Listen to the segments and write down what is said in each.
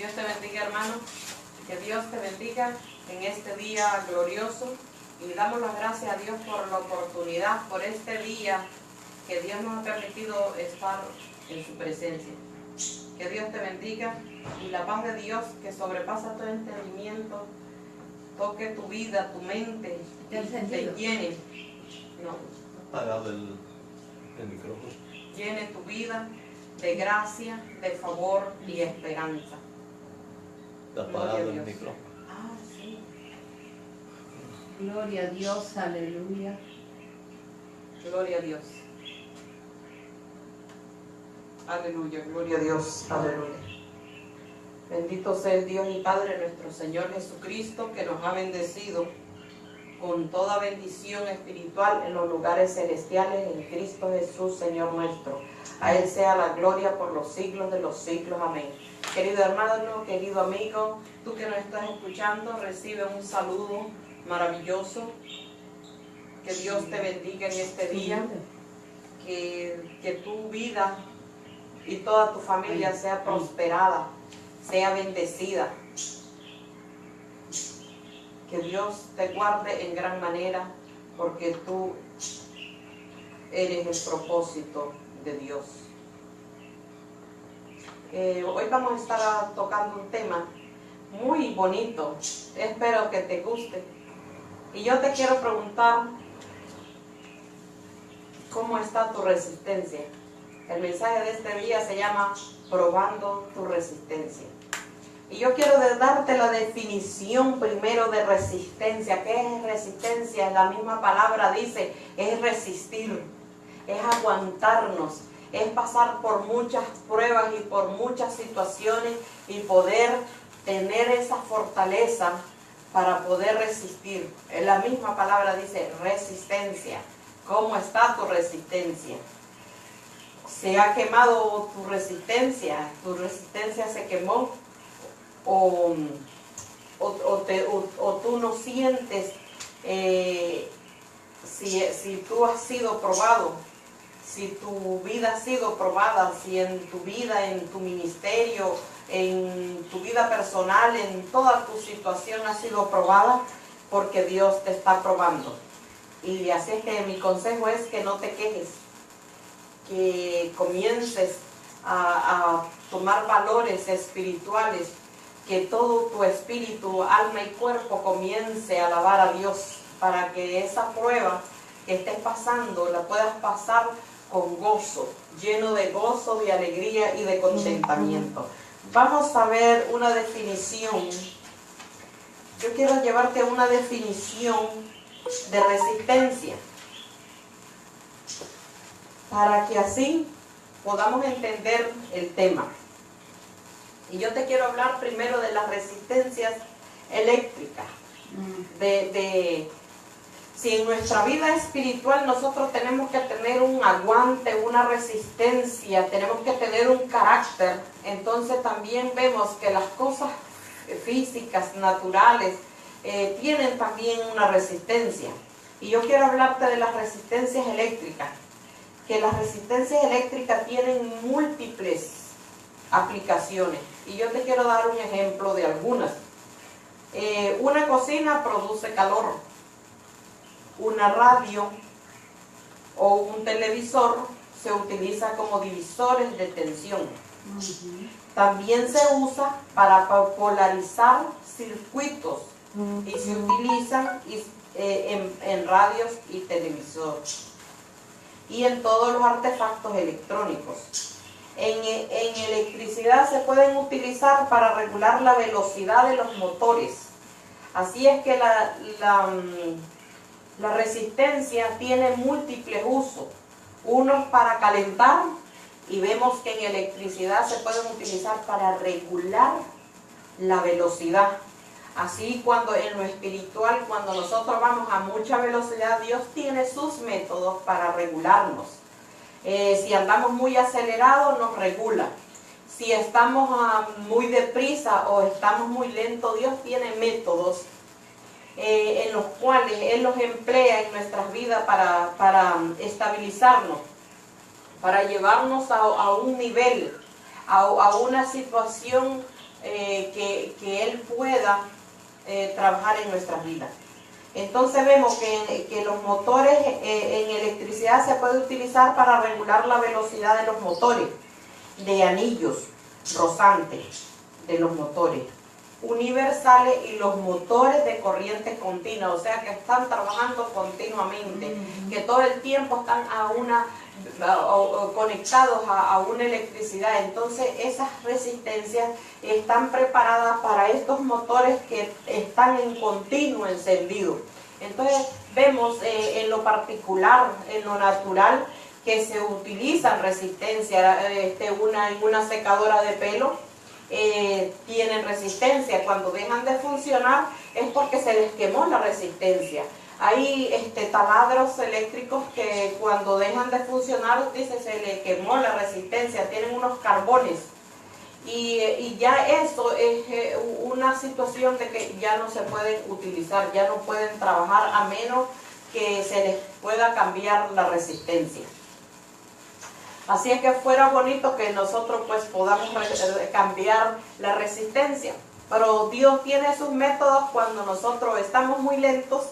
Dios te bendiga, hermano. Que Dios te bendiga en este día glorioso. Y damos las gracias a Dios por la oportunidad, por este día que Dios nos ha permitido estar en su presencia. Que Dios te bendiga y la paz de Dios, que sobrepasa todo entendimiento, toque tu vida, tu mente, te llene. No. Apagado el micrófono. Llene tu vida de gracia, de favor y esperanza. Está apagado el micrófono. Ah, sí. Gloria a Dios, aleluya. Gloria a Dios. Aleluya, gloria a Dios, aleluya. Bendito sea el Dios y Padre nuestro Señor Jesucristo, que nos ha bendecido con toda bendición espiritual en los lugares celestiales en Cristo Jesús, Señor nuestro. A Él sea la gloria por los siglos de los siglos. Amén. Querido hermano, querido amigo, tú que nos estás escuchando, recibe un saludo maravilloso. Que Dios te bendiga en este día. Que tu vida y toda tu familia sea prosperada, sea bendecida. Que Dios te guarde en gran manera, porque tú eres el propósito de Dios. Hoy vamos a estar tocando un tema muy bonito. Espero que te guste. Y yo te quiero preguntar, ¿cómo está tu resistencia? El mensaje de este día se llama Probando tu resistencia. Y yo quiero darte la definición primero de resistencia. ¿Qué es resistencia? La misma palabra dice, es resistir, es aguantarnos, es pasar por muchas pruebas y por muchas situaciones y poder tener esa fortaleza para poder resistir. La misma palabra dice resistencia. ¿Cómo está tu resistencia? ¿Se ha quemado tu resistencia? ¿Tu resistencia se quemó? ¿O tú no sientes si tú has sido probado, si tu vida ha sido probada, si en tu vida, en tu ministerio, en tu vida personal, en toda tu situación ha sido probada? Porque Dios te está probando. Y así es que mi consejo es que no te quejes, que comiences a tomar valores espirituales, que todo tu espíritu, alma y cuerpo comience a alabar a Dios, para que esa prueba que estés pasando la puedas pasar con gozo, lleno de gozo, de alegría y de contentamiento. Vamos a ver una definición. Yo quiero llevarte a una definición de resistencia, para que así podamos entender el tema. Y yo te quiero hablar primero de las resistencias eléctricas. Si en nuestra vida espiritual nosotros tenemos que tener un aguante, una resistencia, tenemos que tener un carácter, entonces también vemos que las cosas físicas, naturales, tienen también una resistencia. Y yo quiero hablarte de las resistencias eléctricas, que las resistencias eléctricas tienen múltiples aplicaciones. Y yo te quiero dar un ejemplo de algunas. Una cocina produce calor. Una radio o un televisor se utiliza como divisores de tensión. También se usa para polarizar circuitos y se utilizan en radios y televisores y en todos los artefactos electrónicos. En electricidad se pueden utilizar para regular la velocidad de los motores. Así es que la resistencia tiene múltiples usos. Unos para calentar, y vemos que en electricidad se pueden utilizar para regular la velocidad. Así cuando en lo espiritual, cuando nosotros vamos a mucha velocidad, Dios tiene sus métodos para regularnos. Si andamos muy acelerados, nos regula. Si estamos muy deprisa o estamos muy lentos, Dios tiene métodos en los cuales Él los emplea en nuestras vidas para estabilizarnos, para llevarnos a un nivel, a una situación que Él pueda trabajar en nuestras vidas. Entonces vemos que los motores en electricidad se puede utilizar para regular la velocidad de los motores, de anillos rozantes de los motores universales y los motores de corriente continua, o sea que están trabajando continuamente, que todo el tiempo están conectados a una electricidad. Entonces esas resistencias están preparadas para estos motores que están en continuo encendido. Entonces vemos en lo particular, en lo natural, que se utilizan resistencia, una secadora de pelo. Tienen resistencia. Cuando dejan de funcionar es porque se les quemó la resistencia. Hay taladros eléctricos que cuando dejan de funcionar, dice, se les quemó la resistencia, tienen unos carbones. Y ya eso es una situación de que ya no se pueden utilizar, ya no pueden trabajar a menos que se les pueda cambiar la resistencia. Así es que fuera bonito que nosotros pues podamos cambiar la resistencia, pero Dios tiene sus métodos cuando nosotros estamos muy lentos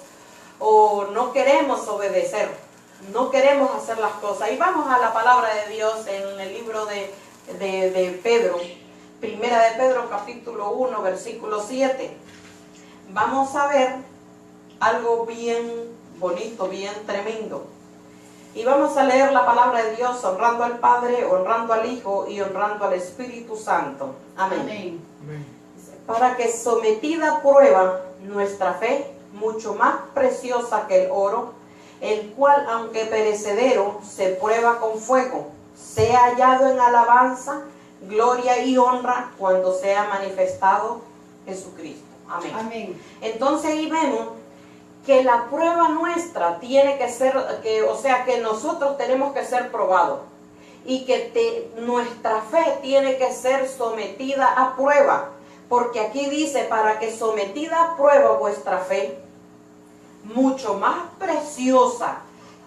o no queremos obedecer, no queremos hacer las cosas. Y vamos a la palabra de Dios en el libro de Pedro, primera de Pedro capítulo 1 versículo 7. Vamos a ver algo bien bonito, bien tremendo. Y vamos a leer la palabra de Dios honrando al Padre, honrando al Hijo y honrando al Espíritu Santo. Amén. Amén. Para que sometida a prueba nuestra fe, mucho más preciosa que el oro, el cual aunque perecedero se prueba con fuego, sea hallado en alabanza, gloria y honra cuando sea manifestado Jesucristo. Amén. Amén. Entonces ahí vemos que la prueba nuestra tiene que ser, que nosotros tenemos que ser probados y que nuestra fe tiene que ser sometida a prueba, porque aquí dice, para que sometida a prueba vuestra fe, mucho más preciosa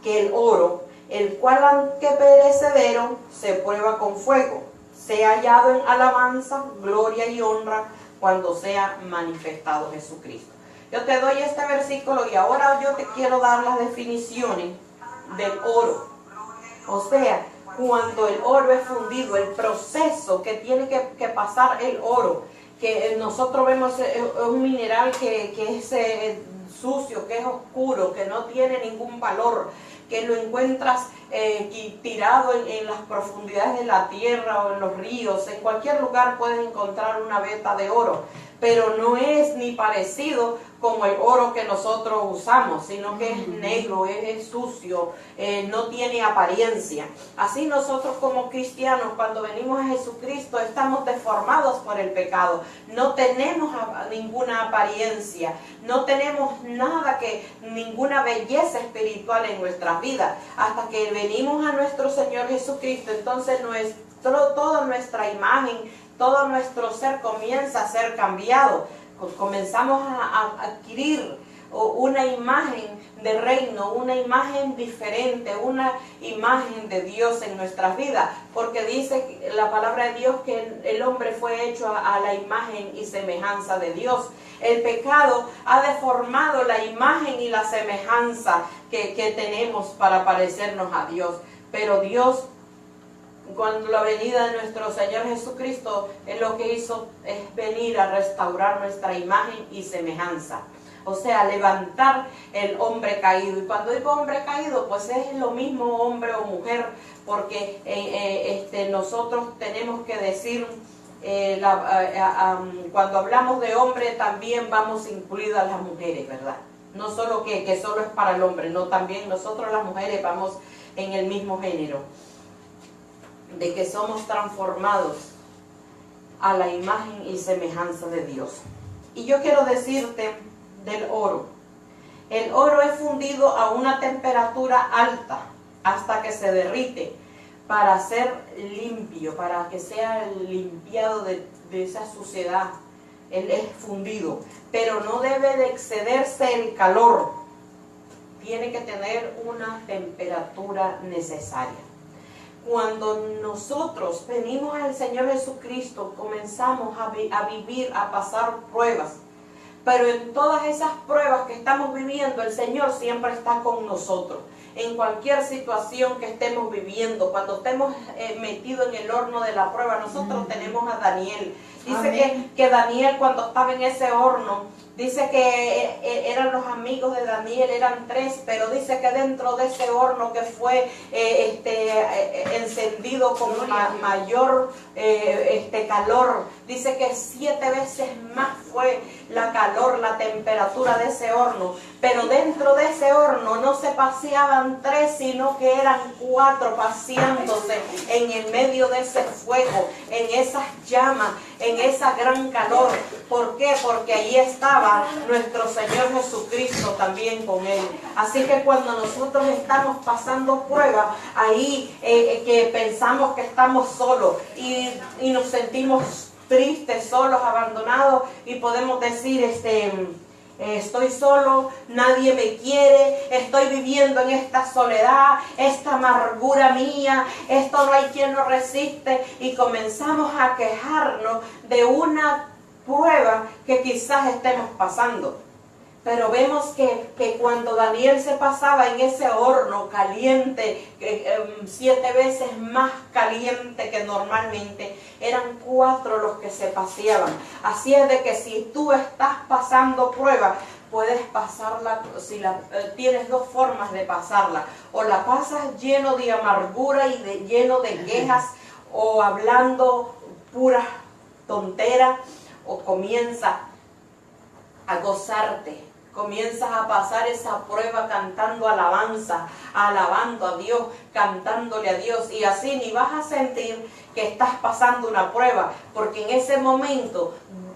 que el oro, el cual aunque perecedero se prueba con fuego, sea hallado en alabanza, gloria y honra cuando sea manifestado Jesucristo. Yo te doy este versículo y ahora yo te quiero dar las definiciones del oro. O sea, cuando el oro es fundido, el proceso que tiene que pasar el oro, que nosotros vemos es un mineral que es sucio, que es oscuro, que no tiene ningún valor, que lo encuentras tirado en las profundidades de la tierra o en los ríos. En cualquier lugar puedes encontrar una veta de oro, pero no es ni parecido como el oro que nosotros usamos, sino que es negro, es sucio, no tiene apariencia. Así nosotros como cristianos, cuando venimos a Jesucristo, estamos deformados por el pecado. No tenemos ninguna apariencia, no tenemos ninguna belleza espiritual en nuestras vidas. Hasta que venimos a nuestro Señor Jesucristo, entonces toda nuestra imagen, todo nuestro ser comienza a ser cambiado. Comenzamos a adquirir una imagen de reino, una imagen diferente, una imagen de Dios en nuestras vidas, porque dice la palabra de Dios que el hombre fue hecho a la imagen y semejanza de Dios. El pecado ha deformado la imagen y la semejanza que tenemos para parecernos a Dios, pero Dios, cuando la venida de nuestro Señor Jesucristo, Él lo que hizo es venir a restaurar nuestra imagen y semejanza. O sea, levantar el hombre caído. Y cuando digo hombre caído, pues es lo mismo hombre o mujer, porque nosotros tenemos que decir, cuando hablamos de hombre también vamos incluidas las mujeres, ¿verdad? No solo que solo es para el hombre, no, también nosotros las mujeres vamos en el mismo género, de que somos transformados a la imagen y semejanza de Dios. Y yo quiero decirte del oro. El oro es fundido a una temperatura alta hasta que se derrite para ser limpio, para que sea limpiado de esa suciedad. Él es fundido, pero no debe de excederse el calor. Tiene que tener una temperatura necesaria. cuando nosotros venimos al Señor Jesucristo, comenzamos a vivir, a pasar pruebas. Pero en todas esas pruebas que estamos viviendo, el Señor siempre está con nosotros. En cualquier situación que estemos viviendo, cuando estemos metidos en el horno de la prueba, nosotros tenemos a Daniel. Dice que Daniel, cuando estaba en ese horno, dice que eran los amigos de Daniel, eran 3, pero dice que dentro de ese horno que fue encendido con mayor calor, dice que 7 veces más fue la calor, la temperatura de ese horno. Pero dentro de ese horno no se paseaban 3, sino que eran 4 paseándose en el medio de ese fuego, en esas llamas, en esa gran calor. ¿Por qué? Porque ahí estaba nuestro Señor Jesucristo también con él. Así que cuando nosotros estamos pasando pruebas, ahí que pensamos que estamos solos y nos sentimos tristes, solos, abandonados, y podemos decir, estoy solo, nadie me quiere, estoy viviendo en esta soledad, esta amargura mía, esto no hay quien lo resiste, y comenzamos a quejarnos de una prueba que quizás estemos pasando. Pero vemos que cuando Daniel se pasaba en ese horno caliente, 7 veces más caliente que normalmente, eran 4 los que se paseaban. Así es de que si tú estás pasando prueba, puedes pasarla, tienes 2 formas de pasarla. O la pasas lleno de amargura y lleno de quejas, o hablando pura tontera, o comienza a gozarte. Comienzas a pasar esa prueba cantando alabanza, alabando a Dios, cantándole a Dios, y así ni vas a sentir que estás pasando una prueba, porque en ese momento,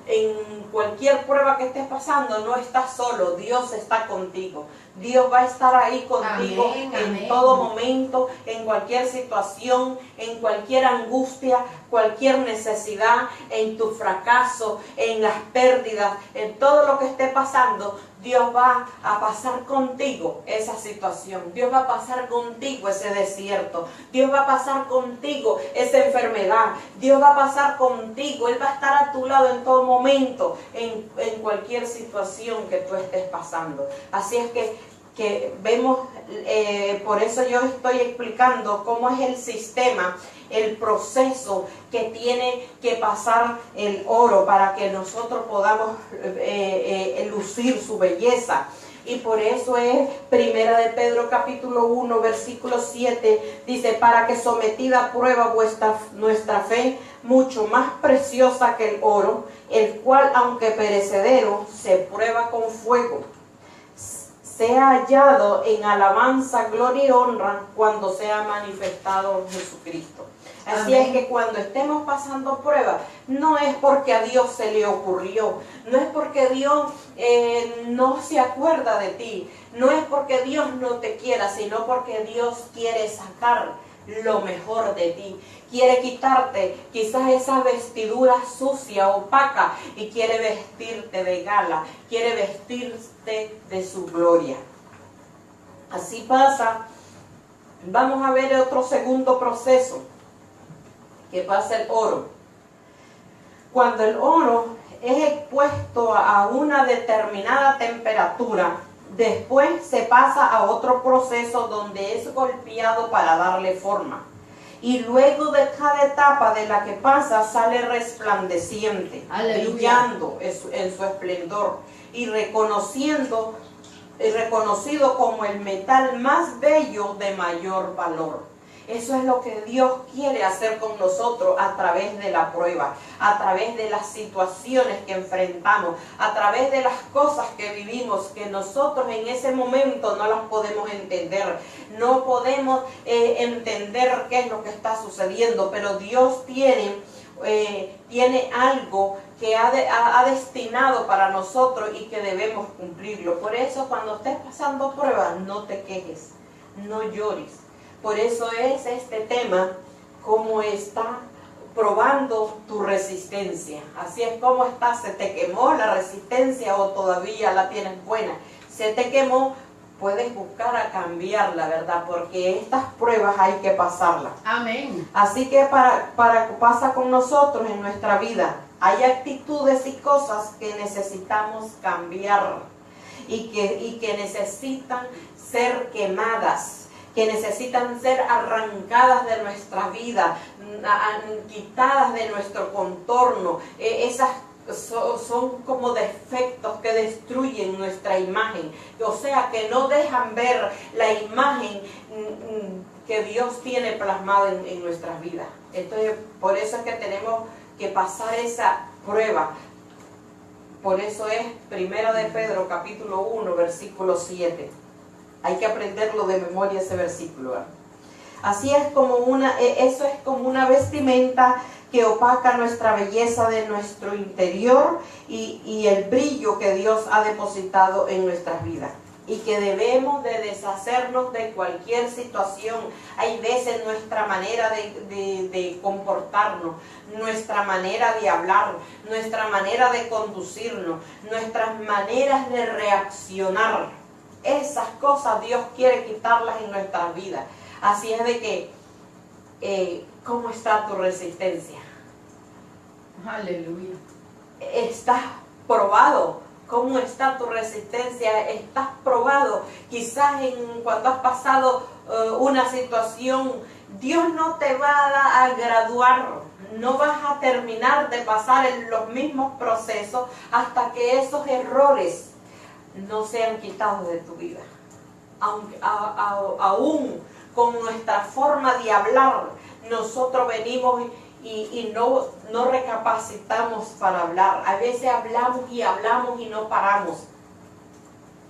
en cualquier prueba que estés pasando, no estás solo, Dios está contigo. Dios va a estar ahí contigo en todo momento, en cualquier situación, en cualquier angustia, cualquier necesidad, en tu fracaso, en las pérdidas, en todo lo que esté pasando. Dios va a pasar contigo esa situación. Dios va a pasar contigo ese desierto. Dios va a pasar contigo esa enfermedad. Dios va a pasar contigo. Él va a estar a tu lado en todo momento, en cualquier situación que tú estés pasando. Así es que vemos, por eso yo estoy explicando cómo es el sistema, el proceso que tiene que pasar el oro para que nosotros podamos lucir su belleza. Y por eso es Primera de Pedro capítulo 1 versículo 7, dice: para que sometida a prueba nuestra fe, mucho más preciosa que el oro, el cual aunque perecedero, se prueba con fuego, sea hallado en alabanza, gloria y honra cuando sea manifestado Jesucristo. Así es que cuando estemos pasando pruebas, no es porque a Dios se le ocurrió, no es porque Dios no se acuerda de ti, no es porque Dios no te quiera, sino porque Dios quiere sacar lo mejor de ti. Quiere quitarte quizás esa vestidura sucia, opaca, y quiere vestirte de gala, quiere vestirte de su gloria. Así pasa. Vamos a ver otro segundo proceso que pasa el oro. Cuando el oro es expuesto a una determinada temperatura, después se pasa a otro proceso donde es golpeado para darle forma. Y luego de cada etapa de la que pasa sale resplandeciente, brillando en su esplendor y reconocido como el metal más bello de mayor valor. Eso es lo que Dios quiere hacer con nosotros a través de la prueba, a través de las situaciones que enfrentamos, a través de las cosas que vivimos, que nosotros en ese momento no las podemos entender. No podemos entender qué es lo que está sucediendo, pero Dios tiene algo que ha destinado para nosotros y que debemos cumplirlo. Por eso cuando estés pasando pruebas, no te quejes, no llores. Por eso es este tema, cómo está probando tu resistencia. Así es como está. ¿Se te quemó la resistencia o todavía la tienes buena? Se te quemó, puedes buscar a cambiarla, ¿verdad? Porque estas pruebas hay que pasarlas. Amén. Así que pasa con nosotros en nuestra vida. Hay actitudes y cosas que necesitamos cambiar y que necesitan ser quemadas, que necesitan ser arrancadas de nuestra vida, quitadas de nuestro contorno. Esas son como defectos que destruyen nuestra imagen, o sea, que no dejan ver la imagen que Dios tiene plasmada en nuestras vidas. Entonces, por eso es que tenemos que pasar esa prueba. Por eso es 1 de Pedro capítulo 1 versículo 7. Hay que aprenderlo de memoria ese versículo, ¿verdad? Así es como eso es como una vestimenta que opaca nuestra belleza de nuestro interior y el brillo que Dios ha depositado en nuestras vidas. Y que debemos de deshacernos de cualquier situación. Hay veces nuestra manera de comportarnos, nuestra manera de hablar, nuestra manera de conducirnos, nuestras maneras de reaccionar. Esas cosas Dios quiere quitarlas en nuestras vidas. Así es de que, ¿cómo está tu resistencia? Aleluya. ¿Estás probado? ¿Cómo está tu resistencia? ¿Estás probado? Quizás cuando has pasado una situación, Dios no te va a graduar, no vas a terminar de pasar en los mismos procesos hasta que esos errores no sean quitados de tu vida. Aún con nuestra forma de hablar, nosotros venimos y no recapacitamos para hablar. A veces hablamos y no paramos.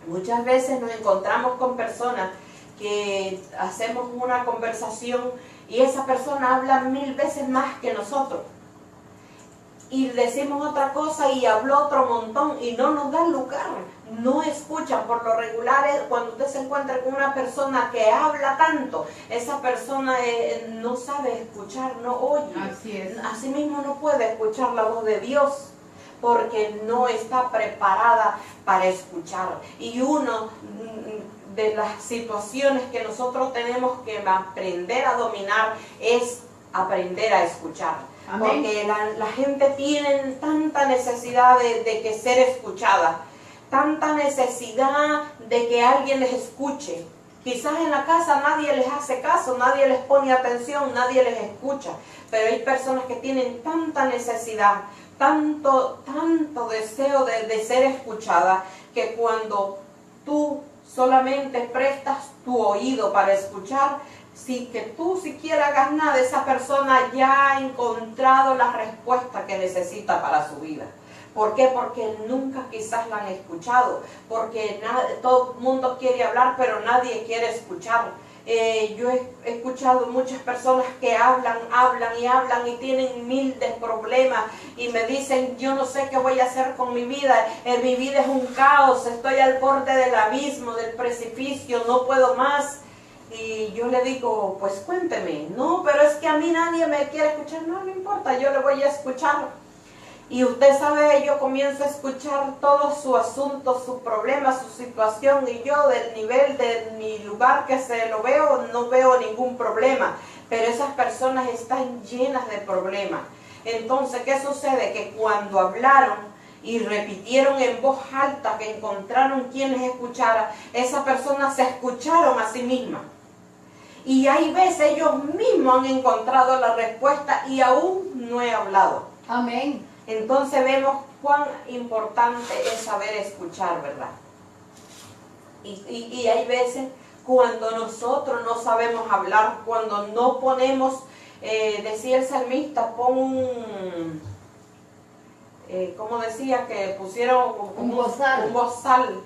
Muchas veces nos encontramos con personas que hacemos una conversación y esa persona habla 1000 veces más que nosotros. Y decimos otra cosa y habló otro montón y no nos dan lugar, no escuchan. Por lo regular, cuando usted se encuentra con una persona que habla tanto, esa persona no sabe escuchar, no oye. Así es. Así mismo no puede escuchar la voz de Dios porque no está preparada para escuchar. Y uno de las situaciones que nosotros tenemos que aprender a dominar es aprender a escuchar. Amén. Porque la gente tiene tanta necesidad de que ser escuchada, tanta necesidad de que alguien les escuche. Quizás en la casa nadie les hace caso, nadie les pone atención, nadie les escucha, pero hay personas que tienen tanta necesidad, tanto deseo de ser escuchada, que cuando tú solamente prestas tu oído para escuchar, sin que tú siquiera hagas nada, esa persona ya ha encontrado la respuesta que necesita para su vida. ¿Por qué? Porque nunca quizás la han escuchado, porque todo el mundo quiere hablar, pero nadie quiere escuchar. Yo he escuchado muchas personas que hablan y tienen 1000 de problemas y me dicen, yo no sé qué voy a hacer con mi vida es un caos, estoy al borde del abismo, del precipicio, no puedo más. Y yo le digo, pues cuénteme. No, pero es que a mí nadie me quiere escuchar. No importa, yo le voy a escuchar. Y usted sabe, yo comienzo a escuchar todo su asunto, su problema, su situación, y yo del nivel de mi lugar que se lo veo, no veo ningún problema. Pero esas personas están llenas de problemas. Entonces, ¿qué sucede? Que cuando hablaron y repitieron en voz alta que encontraron quienes escucharan, esas personas se escucharon a sí mismas. Y hay veces ellos mismos han encontrado la respuesta y aún no he hablado. Amén. Entonces vemos cuán importante es saber escuchar, ¿verdad? Y hay veces cuando nosotros no sabemos hablar, cuando no ponemos, decía el salmista, como decía, que pusieron un bozal.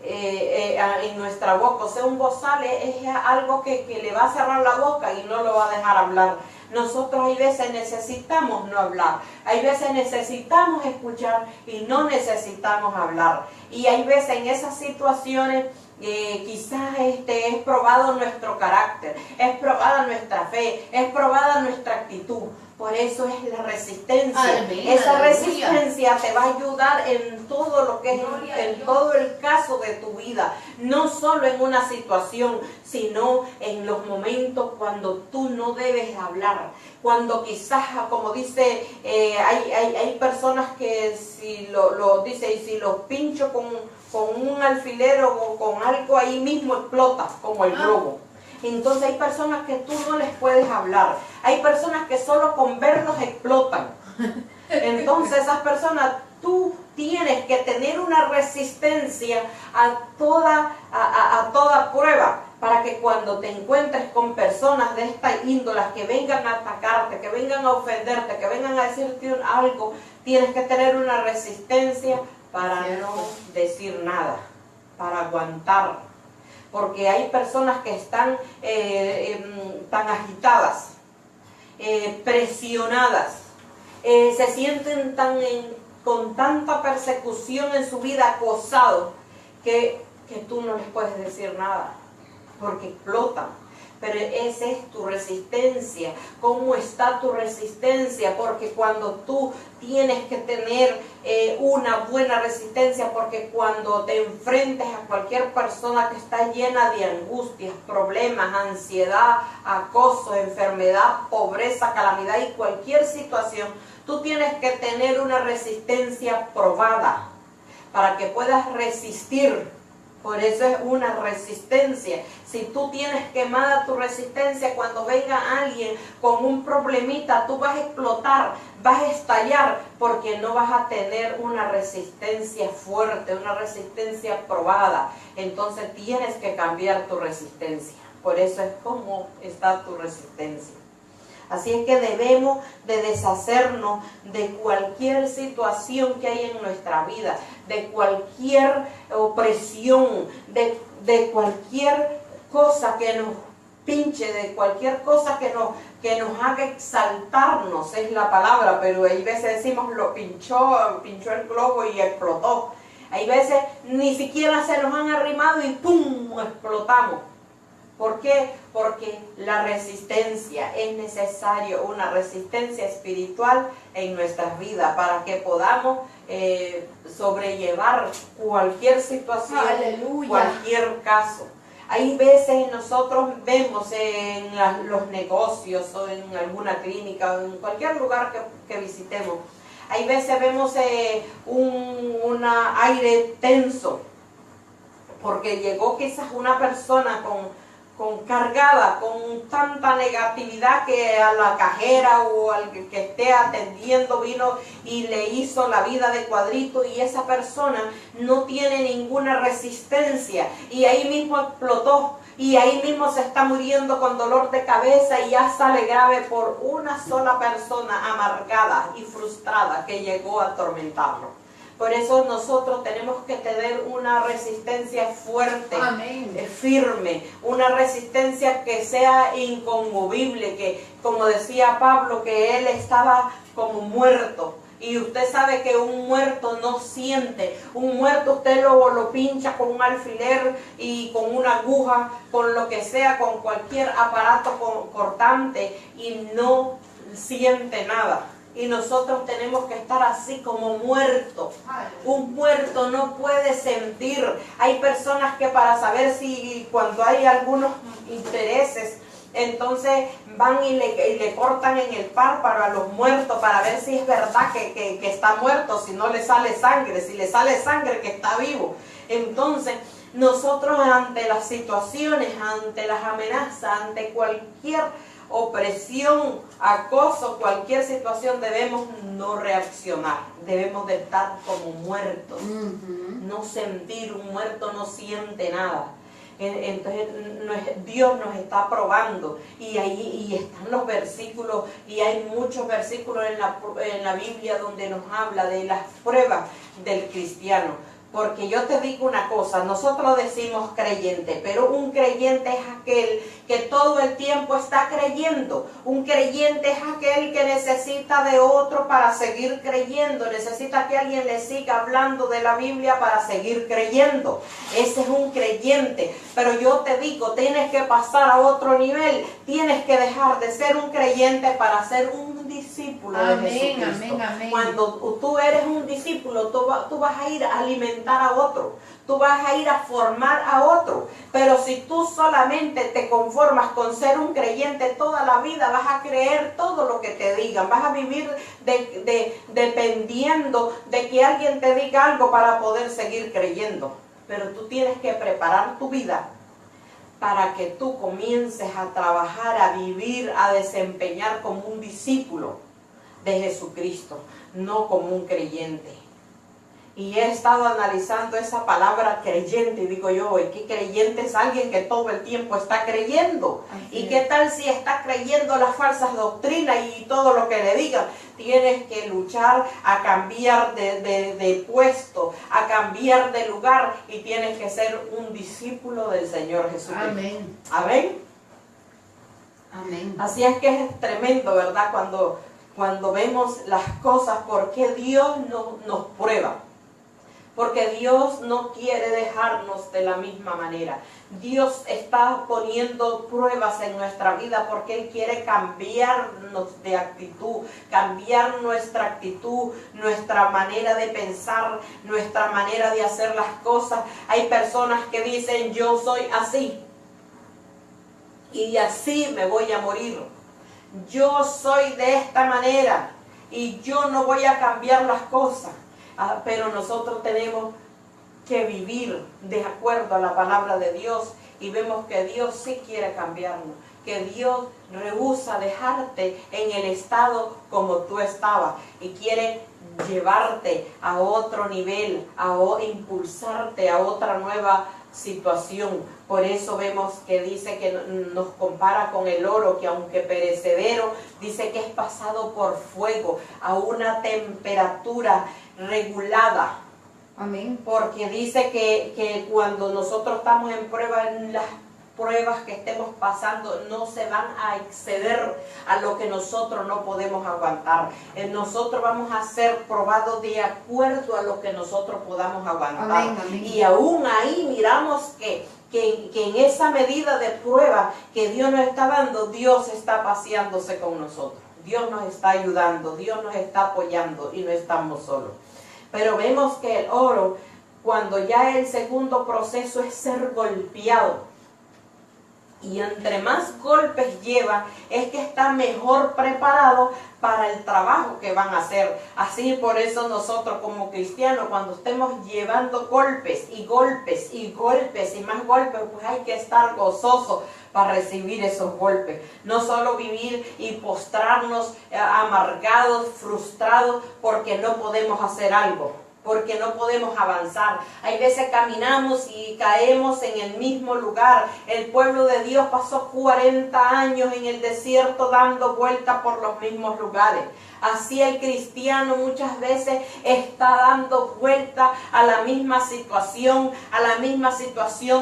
En nuestra boca. O sea, un bozal es algo que le va a cerrar la boca y no lo va a dejar hablar. Nosotros hay veces necesitamos no hablar, hay veces necesitamos escuchar y no necesitamos hablar. Y hay veces en esas situaciones quizás es probado nuestro carácter, es probada nuestra fe, es probada nuestra actitud. Por eso es la resistencia. Aleluya, Esa aleluya. resistencia te va a ayudar en todo lo que es, Gloria a en Dios. todo el caso de tu vida. No solo en una situación, sino en los momentos cuando tú no debes hablar. Cuando quizás, como dice, hay personas que si lo dice, y si los pincho con un alfiler o con algo ahí mismo explota, como el globo. Entonces hay personas que tú no les puedes hablar. Hay personas que solo con verlos explotan. Entonces esas personas, tú tienes que tener una resistencia a toda prueba, para que cuando te encuentres con personas de esta índole que vengan a atacarte, que vengan a ofenderte, que vengan a decirte algo, tienes que tener una resistencia para no decir nada, para aguantar. Porque hay personas que están tan agitadas, presionadas, se sienten con tanta persecución en su vida, acosados, que tú no les puedes decir nada, porque explotan. Pero esa es tu resistencia. ¿Cómo está tu resistencia? Porque cuando tú tienes que tener una buena resistencia, porque cuando te enfrentes a cualquier persona que está llena de angustias, problemas, ansiedad, acoso, enfermedad, pobreza, calamidad y cualquier situación, tú tienes que tener una resistencia probada para que puedas resistir. Por eso es una resistencia. Si tú tienes quemada tu resistencia, cuando venga alguien con un problemita, tú vas a explotar, vas a estallar, porque no vas a tener una resistencia fuerte, una resistencia probada. Entonces tienes que cambiar tu resistencia. Por eso es como está tu resistencia. Así es que debemos de deshacernos de cualquier situación que hay en nuestra vida, de cualquier opresión, de cualquier cosa que nos pinche, de cualquier cosa que nos haga exaltarnos, es la palabra, pero hay veces decimos lo pinchó el globo y explotó. Hay veces ni siquiera se nos han arrimado y ¡pum!, explotamos. ¿Por qué? Porque la resistencia, es necesario una resistencia espiritual en nuestras vidas para que podamos sobrellevar cualquier situación, Aleluya. cualquier caso. Hay veces nosotros vemos en los negocios o en alguna clínica o en cualquier lugar que visitemos, hay veces vemos un aire tenso porque llegó quizás una persona cargada con tanta negatividad, que a la cajera o al que esté atendiendo vino y le hizo la vida de cuadrito, y esa persona no tiene ninguna resistencia y ahí mismo explotó y ahí mismo se está muriendo con dolor de cabeza y ya sale grave por una sola persona amargada y frustrada que llegó a atormentarlo. Por eso nosotros tenemos que tener una resistencia fuerte, firme, una resistencia que sea inconmovible, que como decía Pablo, que él estaba como muerto. Y usted sabe que un muerto no siente. Un muerto usted lo pincha con un alfiler y con una aguja, con lo que sea, con cualquier aparato cortante, y no siente nada. Y nosotros tenemos que estar así como muertos. Un muerto no puede sentir. Hay personas que para saber si cuando hay algunos intereses, entonces van y le cortan en el párpado a los muertos para ver si es verdad que está muerto, si no le sale sangre, si le sale sangre que está vivo. Entonces nosotros ante las situaciones, ante las amenazas, ante cualquier opresión, acoso, cualquier situación, debemos no reaccionar, debemos de estar como muertos, no sentir. Un muerto no siente nada. Entonces Dios nos está probando, y ahí están los versículos, y hay muchos versículos en la Biblia donde nos habla de las pruebas del cristiano. Porque yo te digo una cosa, nosotros decimos creyente, pero un creyente es aquel que todo el tiempo está creyendo. Un creyente es aquel que necesita de otro para seguir creyendo, necesita que alguien le siga hablando de la Biblia para seguir creyendo. Ese es un creyente. Pero yo te digo, tienes que pasar a otro nivel, tienes que dejar de ser un creyente para ser un discípulo Amén, de Jesucristo. amén, amén. Cuando tú eres un discípulo, tú vas a ir a alimentar a otro, tú vas a ir a formar a otro. Pero si tú solamente te conformas con ser un creyente toda la vida, vas a creer todo lo que te digan, vas a vivir dependiendo de que alguien te diga algo para poder seguir creyendo. Pero tú tienes que preparar tu vida para que tú comiences a trabajar, a vivir, a desempeñar como un discípulo de Jesucristo, no como un creyente. Y he estado analizando esa palabra creyente y digo yo, ¿qué creyente es alguien que todo el tiempo está creyendo? ¿Y qué tal si está creyendo las falsas doctrinas y todo lo que le digan? Tienes que luchar a cambiar de puesto, a cambiar de lugar y tienes que ser un discípulo del Señor Jesucristo. Amén. Amén. Amén. Así es que es tremendo, ¿verdad? Cuando vemos las cosas, porque Dios nos prueba. Porque Dios no quiere dejarnos de la misma manera. Dios está poniendo pruebas en nuestra vida porque Él quiere cambiarnos de actitud, cambiar nuestra actitud, nuestra manera de pensar, nuestra manera de hacer las cosas. Hay personas que dicen, yo soy así y así me voy a morir. Yo soy de esta manera y yo no voy a cambiar las cosas. Pero nosotros tenemos que vivir de acuerdo a la palabra de Dios y vemos que Dios sí quiere cambiarnos, que Dios rehúsa dejarte en el estado como tú estabas y quiere llevarte a otro nivel, impulsarte a otra nueva situación. Por eso vemos que dice que nos compara con el oro, que aunque perecedero, dice que es pasado por fuego a una temperatura regulada. Amén. Porque dice que cuando nosotros estamos en prueba, las pruebas que estemos pasando no se van a exceder a lo que nosotros no podemos aguantar. Nosotros vamos a ser probados de acuerdo a lo que nosotros podamos aguantar. Amén, amén. Y aún ahí miramos que en esa medida de prueba que Dios nos está dando, Dios está paseándose con nosotros. Dios nos está ayudando, Dios nos está apoyando y no estamos solos. Pero vemos que el oro, cuando ya el segundo proceso es ser golpeado, y entre más golpes lleva, es que está mejor preparado para el trabajo que van a hacer. Así por eso nosotros como cristianos, cuando estemos llevando golpes y golpes y golpes y más golpes, pues hay que estar gozosos para recibir esos golpes. No solo vivir y postrarnos amargados, frustrados, porque no podemos hacer algo, porque no podemos avanzar. Hay veces caminamos y caemos en el mismo lugar. El pueblo de Dios pasó 40 años en el desierto dando vueltas por los mismos lugares. Así el cristiano muchas veces está dando vuelta a la misma situación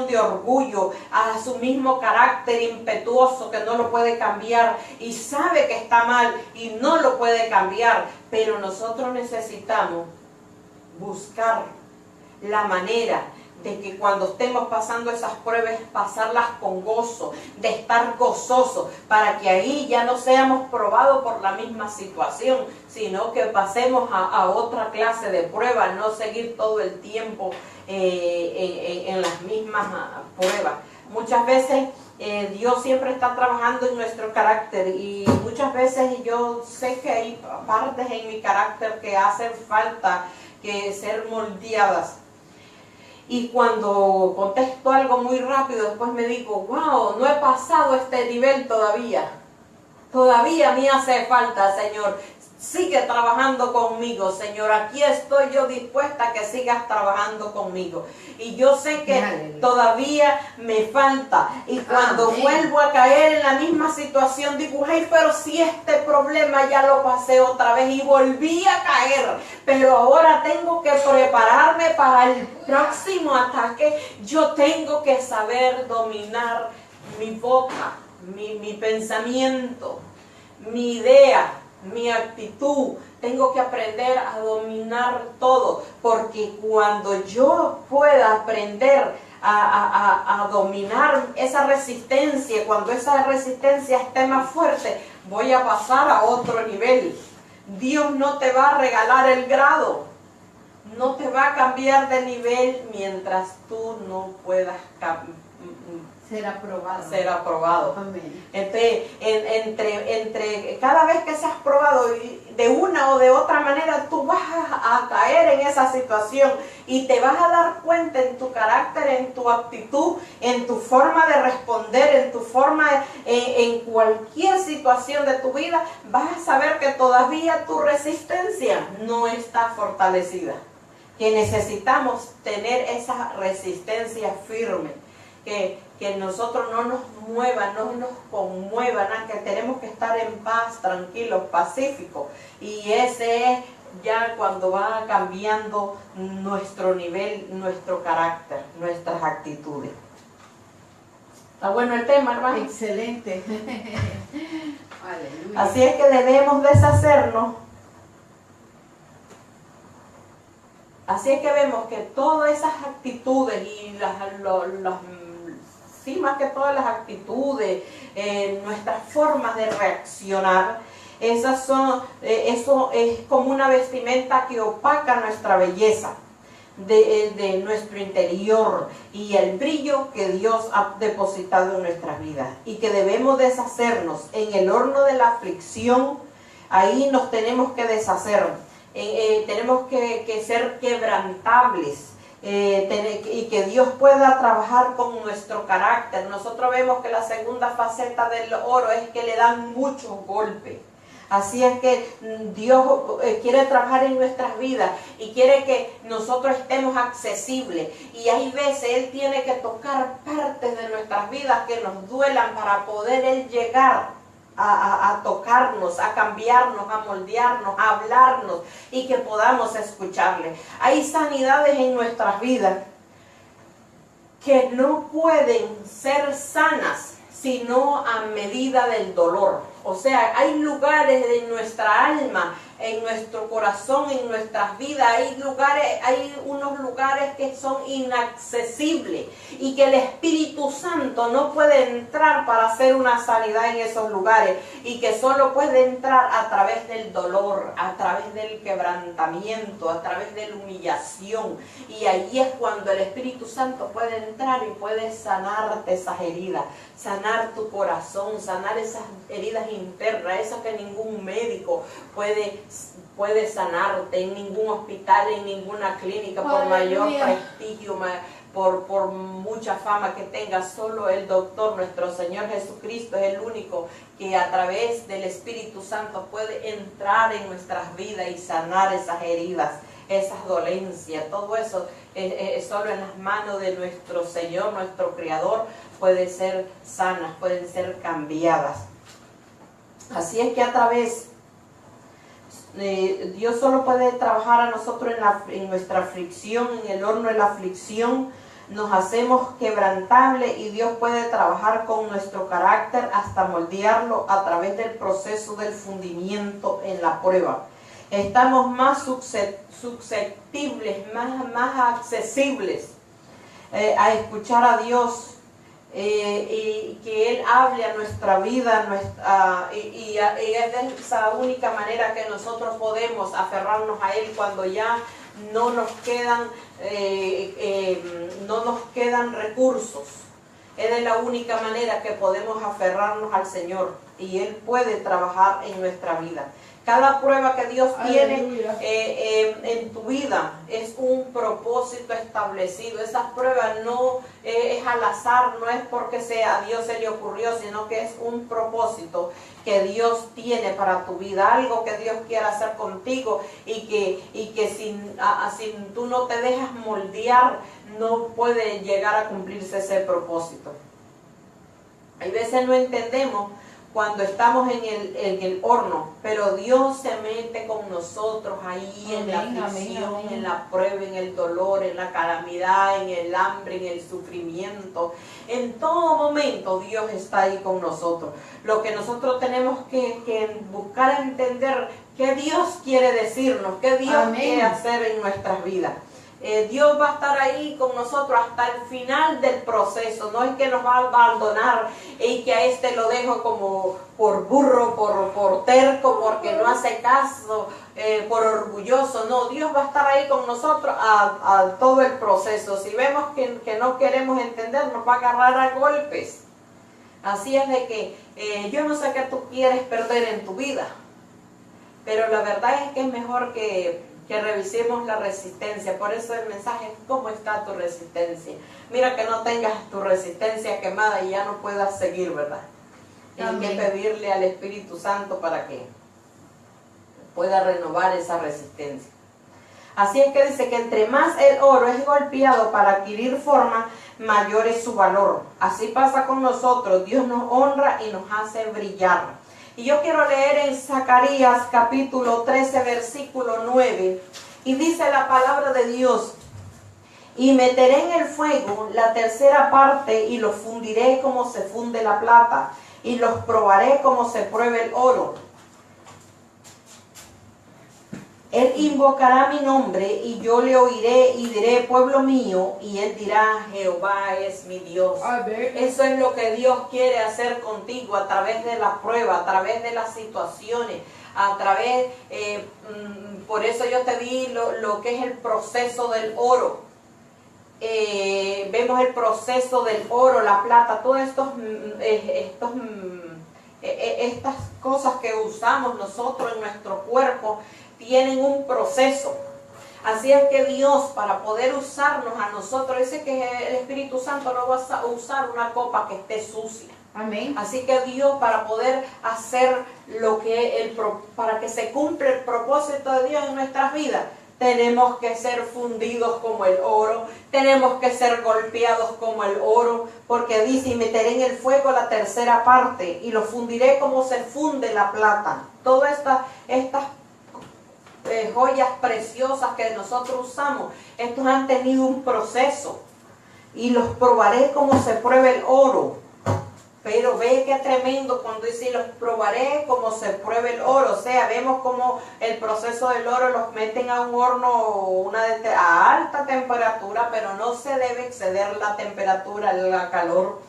de orgullo, a su mismo carácter impetuoso que no lo puede cambiar y sabe que está mal y no lo puede cambiar. Pero nosotros necesitamos buscar la manera de que cuando estemos pasando esas pruebas, pasarlas con gozo, de estar gozosos, para que ahí ya no seamos probados por la misma situación, sino que pasemos a otra clase de pruebas, no seguir todo el tiempo en las mismas pruebas. Muchas veces Dios siempre está trabajando en nuestro carácter y muchas veces yo sé que hay partes en mi carácter que hacen falta que ser moldeadas. Y cuando contesto algo muy rápido, después me digo, wow, no he pasado este nivel todavía. Todavía me hace falta, Señor. Sigue trabajando conmigo, Señor. Aquí estoy yo dispuesta a que sigas trabajando conmigo. Y yo sé que todavía me falta. Y cuando vuelvo a caer en la misma situación, digo, ay, pero si este problema ya lo pasé otra vez y volví a caer. Pero ahora tengo que prepararme para el próximo ataque. Yo tengo que saber dominar mi boca, mi pensamiento, mi idea, mi actitud. Tengo que aprender a dominar todo, porque cuando yo pueda aprender a dominar esa resistencia, cuando esa resistencia esté más fuerte, voy a pasar a otro nivel. Dios no te va a regalar el grado, no te va a cambiar de nivel mientras tú no puedas Ser aprobado. ser aprobado. Amén. Entre cada vez que seas probado de una o de otra manera, tú vas a caer en esa situación y te vas a dar cuenta en tu carácter, en tu actitud, en tu forma de responder, en tu forma, en cualquier situación de tu vida, vas a saber que todavía tu resistencia no está fortalecida, que necesitamos tener esa resistencia firme, que nosotros no nos mueva, no nos conmueva, nada, que tenemos que estar en paz, tranquilos, pacíficos. Y ese es ya cuando va cambiando nuestro nivel, nuestro carácter, nuestras actitudes. ¿Está bueno el tema, hermano? Excelente. Aleluya. Así es que debemos deshacernos. Así es que vemos que todas esas actitudes y sí, más que todas las actitudes, nuestras formas de reaccionar, eso es como una vestimenta que opaca nuestra belleza de nuestro interior y el brillo que Dios ha depositado en nuestras vidas, y que debemos deshacernos en el horno de la aflicción. Ahí nos tenemos que deshacer, tenemos que ser quebrantables. Y que Dios pueda trabajar con nuestro carácter. Nosotros vemos que la segunda faceta del oro es que le dan muchos golpes. Así es que Dios quiere trabajar en nuestras vidas y quiere que nosotros estemos accesibles. Y hay veces Él tiene que tocar partes de nuestras vidas que nos duelan para poder Él llegar a tocarnos, a cambiarnos, a moldearnos, a hablarnos y que podamos escucharle. Hay sanidades en nuestras vidas que no pueden ser sanas sino a medida del dolor. O sea, hay lugares en nuestra alma, en nuestro corazón, en nuestras vidas, hay unos lugares que son inaccesibles y que el Espíritu Santo no puede entrar para hacer una sanidad en esos lugares, y que solo puede entrar a través del dolor, a través del quebrantamiento, a través de la humillación. Y ahí es cuando el Espíritu Santo puede entrar y puede sanarte esas heridas, sanar tu corazón, sanar esas heridas internas, esas que ningún médico puede sanarte, en ningún hospital, en ninguna clínica, por mayor prestigio, por mucha fama que tenga. Solo el doctor, nuestro Señor Jesucristo, es el único que a través del Espíritu Santo puede entrar en nuestras vidas y sanar esas heridas, esas dolencias. Todo eso solo en las manos de nuestro Señor, nuestro Creador, puede ser sanas, pueden ser cambiadas. Así es que a través Dios solo puede trabajar a nosotros en nuestra aflicción, en el horno de la aflicción. Nos hacemos quebrantables y Dios puede trabajar con nuestro carácter hasta moldearlo a través del proceso del fundimiento en la prueba. Estamos más susceptibles, más accesibles a escuchar a Dios, y que Él hable a nuestra vida, y es de esa única manera que nosotros podemos aferrarnos a Él cuando ya no nos quedan recursos. Es de la única manera que podemos aferrarnos al Señor y Él puede trabajar en nuestra vida. Cada prueba que Dios tiene en tu vida es un propósito establecido. Esa prueba no es al azar, no es porque a Dios se le ocurrió, sino que es un propósito que Dios tiene para tu vida, algo que Dios quiere hacer contigo, y que si tú no te dejas moldear, no puede llegar a cumplirse ese propósito. Hay veces no entendemos cuando estamos en el horno, pero Dios se mete con nosotros ahí, en la aflicción, en la prueba, en el dolor, en la calamidad, en el hambre, en el sufrimiento. En todo momento Dios está ahí con nosotros. Lo que nosotros tenemos que buscar entender qué Dios quiere decirnos, qué Dios quiere hacer en nuestras vidas. Dios va a estar ahí con nosotros hasta el final del proceso. No es que nos va a abandonar y que a este lo dejo como por burro, por terco, porque no hace caso, por orgulloso. No, Dios va a estar ahí con nosotros a todo el proceso. Si vemos que no queremos entender, nos va a agarrar a golpes. Así es de que yo no sé qué tú quieres perder en tu vida, pero la verdad es que es mejor que revisemos la resistencia. Por eso el mensaje es: ¿cómo está tu resistencia? Mira que no tengas tu resistencia quemada y ya no puedas seguir, ¿verdad? Hay que pedirle al Espíritu Santo para que pueda renovar esa resistencia. Así es que dice que entre más el oro es golpeado para adquirir forma, mayor es su valor. Así pasa con nosotros. Dios nos honra y nos hace brillar. Y yo quiero leer en Zacarías capítulo 13, versículo 9. Y dice la palabra de Dios: y meteré en el fuego la tercera parte y los fundiré como se funde la plata, y los probaré como se prueba el oro. Él invocará mi nombre y yo le oiré y diré: pueblo mío, y él dirá: Jehová es mi Dios. Eso es lo que Dios quiere hacer contigo a través de la prueba, a través de las situaciones, a través, por eso yo te di lo que es el proceso del oro. Vemos el proceso del oro, la plata, todas estas cosas que usamos nosotros en nuestro cuerpo tienen un proceso. Así es que Dios, para poder usarnos a nosotros, dice que el Espíritu Santo no va a usar una copa que esté sucia. Amén. Así que Dios, para poder hacer para que se cumpla el propósito de Dios en nuestras vidas, tenemos que ser fundidos como el oro, tenemos que ser golpeados como el oro, porque dice: y meteré en el fuego la tercera parte y lo fundiré como se funde la plata. Todas estas joyas preciosas que nosotros usamos, estos han tenido un proceso, y los probaré como se prueba el oro. Pero ve qué tremendo cuando dice: los probaré como se prueba el oro. O sea, vemos como el proceso del oro los meten a un horno a alta temperatura, pero no se debe exceder la temperatura, la calor.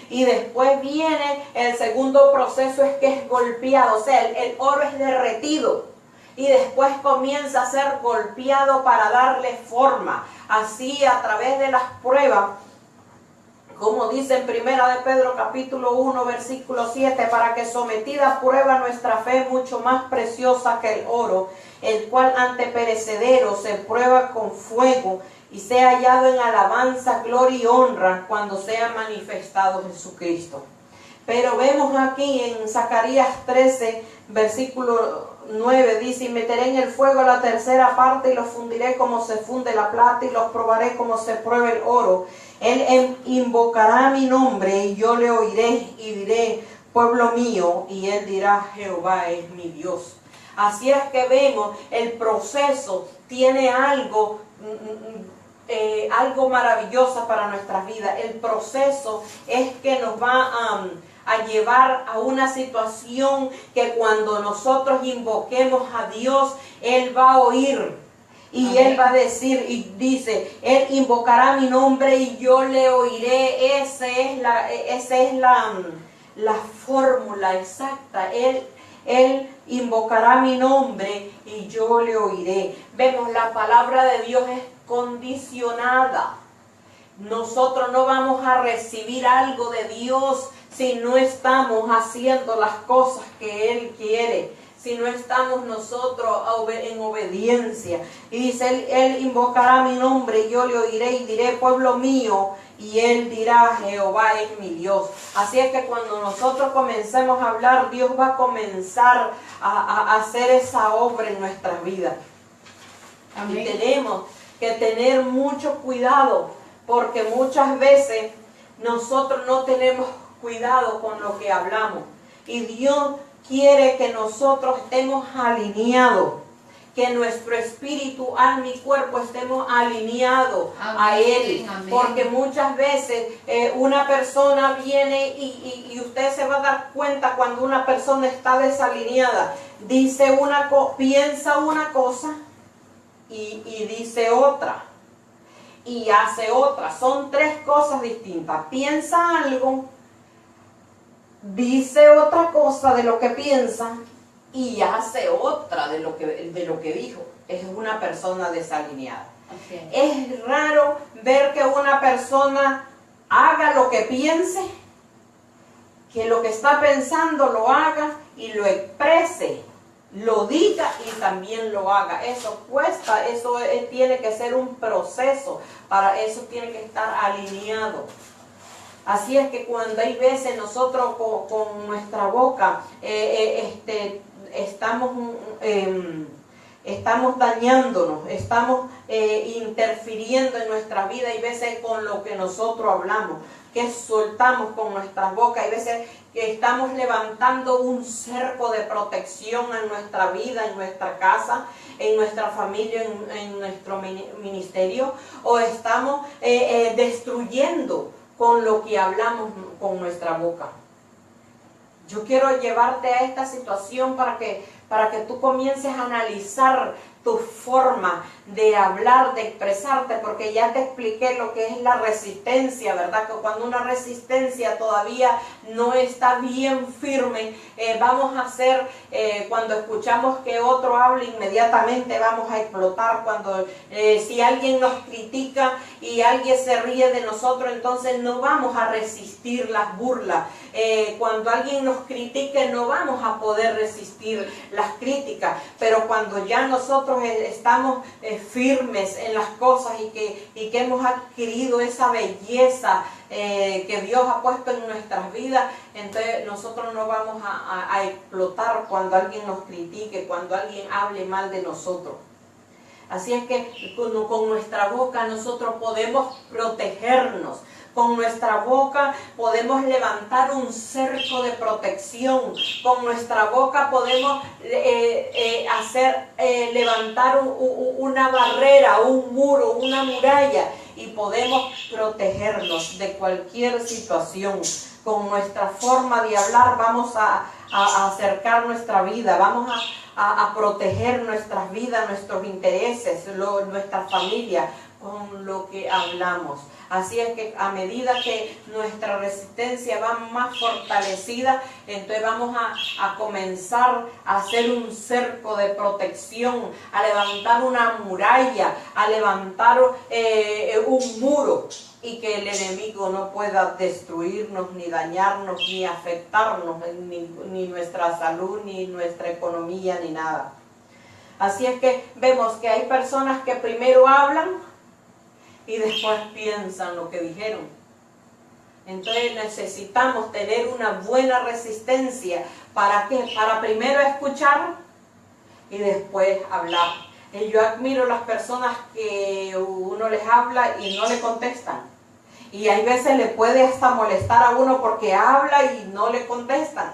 Y después viene el segundo proceso, es que es golpeado. O sea, el oro es derretido y después comienza a ser golpeado para darle forma. Así, a través de las pruebas, como dice en Primera de Pedro capítulo 1 versículo 7, para que sometida a prueba nuestra fe, mucho más preciosa que el oro, el cual ante perecedero se prueba con fuego, y sea hallado en alabanza, gloria y honra cuando sea manifestado Jesucristo. Pero vemos aquí en Zacarías 13 versículo 9, dice: y meteré en el fuego la tercera parte y los fundiré como se funde la plata, y los probaré como se prueba el oro. Él invocará mi nombre y yo le oiré y diré: pueblo mío, y él dirá: Jehová es mi Dios. Así es que vemos, el proceso tiene algo maravilloso para nuestras vidas. El proceso es que nos va a llevar a una situación que cuando nosotros invoquemos a Dios, Él va a oír. Y amén. Él va a decir, y dice: Él invocará mi nombre y yo le oiré. Esa es la fórmula exacta. Él invocará mi nombre y yo le oiré. Vemos, la palabra de Dios es condicionada. Nosotros no vamos a recibir algo de Dios si no estamos haciendo las cosas que Él quiere, si no estamos nosotros en obediencia. Y dice: Él invocará mi nombre y yo le oiré y diré: pueblo mío, y Él dirá: Jehová es mi Dios. Así es que cuando nosotros comencemos a hablar, Dios va a comenzar a hacer esa obra en nuestras vidas. Amén. Y tenemos que tener mucho cuidado, porque muchas veces nosotros no tenemos cuidado con lo que hablamos. Y Dios quiere que nosotros estemos alineados, que nuestro espíritu, alma y cuerpo estemos alineados a Él. Amén. Porque muchas veces una persona viene y usted se va a dar cuenta cuando una persona está desalineada. Piensa una cosa y dice otra. y hace otra. Son tres cosas distintas. Piensa algo, dice otra cosa de lo que piensa y hace otra de lo que dijo. Es una persona desalineada. Okay. Es raro ver que una persona haga lo que piense, que lo que está pensando lo haga y lo exprese, lo diga y también lo haga. Eso cuesta, eso tiene que ser un proceso, para eso tiene que estar alineado. Así es que cuando hay veces nosotros con nuestra boca estamos dañándonos, estamos interfiriendo en nuestra vida, y veces con lo que nosotros hablamos, que soltamos con nuestras bocas, y veces que estamos levantando un cerco de protección en nuestra vida, en nuestra casa, en nuestra familia, en nuestro ministerio, o estamos destruyendo con lo que hablamos con nuestra boca. Yo quiero llevarte a esta situación para que tú comiences a analizar tu forma de hablar, de expresarte, porque ya te expliqué lo que es la resistencia, ¿verdad? Que cuando una resistencia todavía no está bien firme, vamos a hacer, cuando escuchamos que otro hable, inmediatamente vamos a explotar. Cuando si alguien nos critica y alguien se ríe de nosotros, entonces no vamos a resistir las burlas. Cuando alguien nos critique, no vamos a poder resistir las críticas, pero cuando ya nosotros estamos firmes en las cosas y que hemos adquirido esa belleza que Dios ha puesto en nuestras vidas, entonces nosotros no vamos a explotar cuando alguien nos critique, cuando alguien hable mal de nosotros. Así es que con nuestra boca nosotros podemos protegernos. Con nuestra boca podemos levantar un cerco de protección. Con nuestra boca podemos levantar una barrera, un muro, una muralla, y podemos protegernos de cualquier situación. Con nuestra forma de hablar vamos a acercar nuestra vida, vamos a proteger nuestras vidas, nuestros intereses, nuestra familia, con lo que hablamos. Así es que a medida que nuestra resistencia va más fortalecida, entonces vamos a comenzar a hacer un cerco de protección, a levantar una muralla, a levantar un muro, y que el enemigo no pueda destruirnos, ni dañarnos, ni afectarnos, ni nuestra salud, ni nuestra economía, ni nada. Así es que vemos que hay personas que primero hablan y después piensan lo que dijeron. Entonces necesitamos tener una buena resistencia. ¿Para qué? Para primero escuchar y después hablar. Yo admiro las personas que uno les habla y no le contestan. Y hay veces le puede hasta molestar a uno porque habla y no le contestan.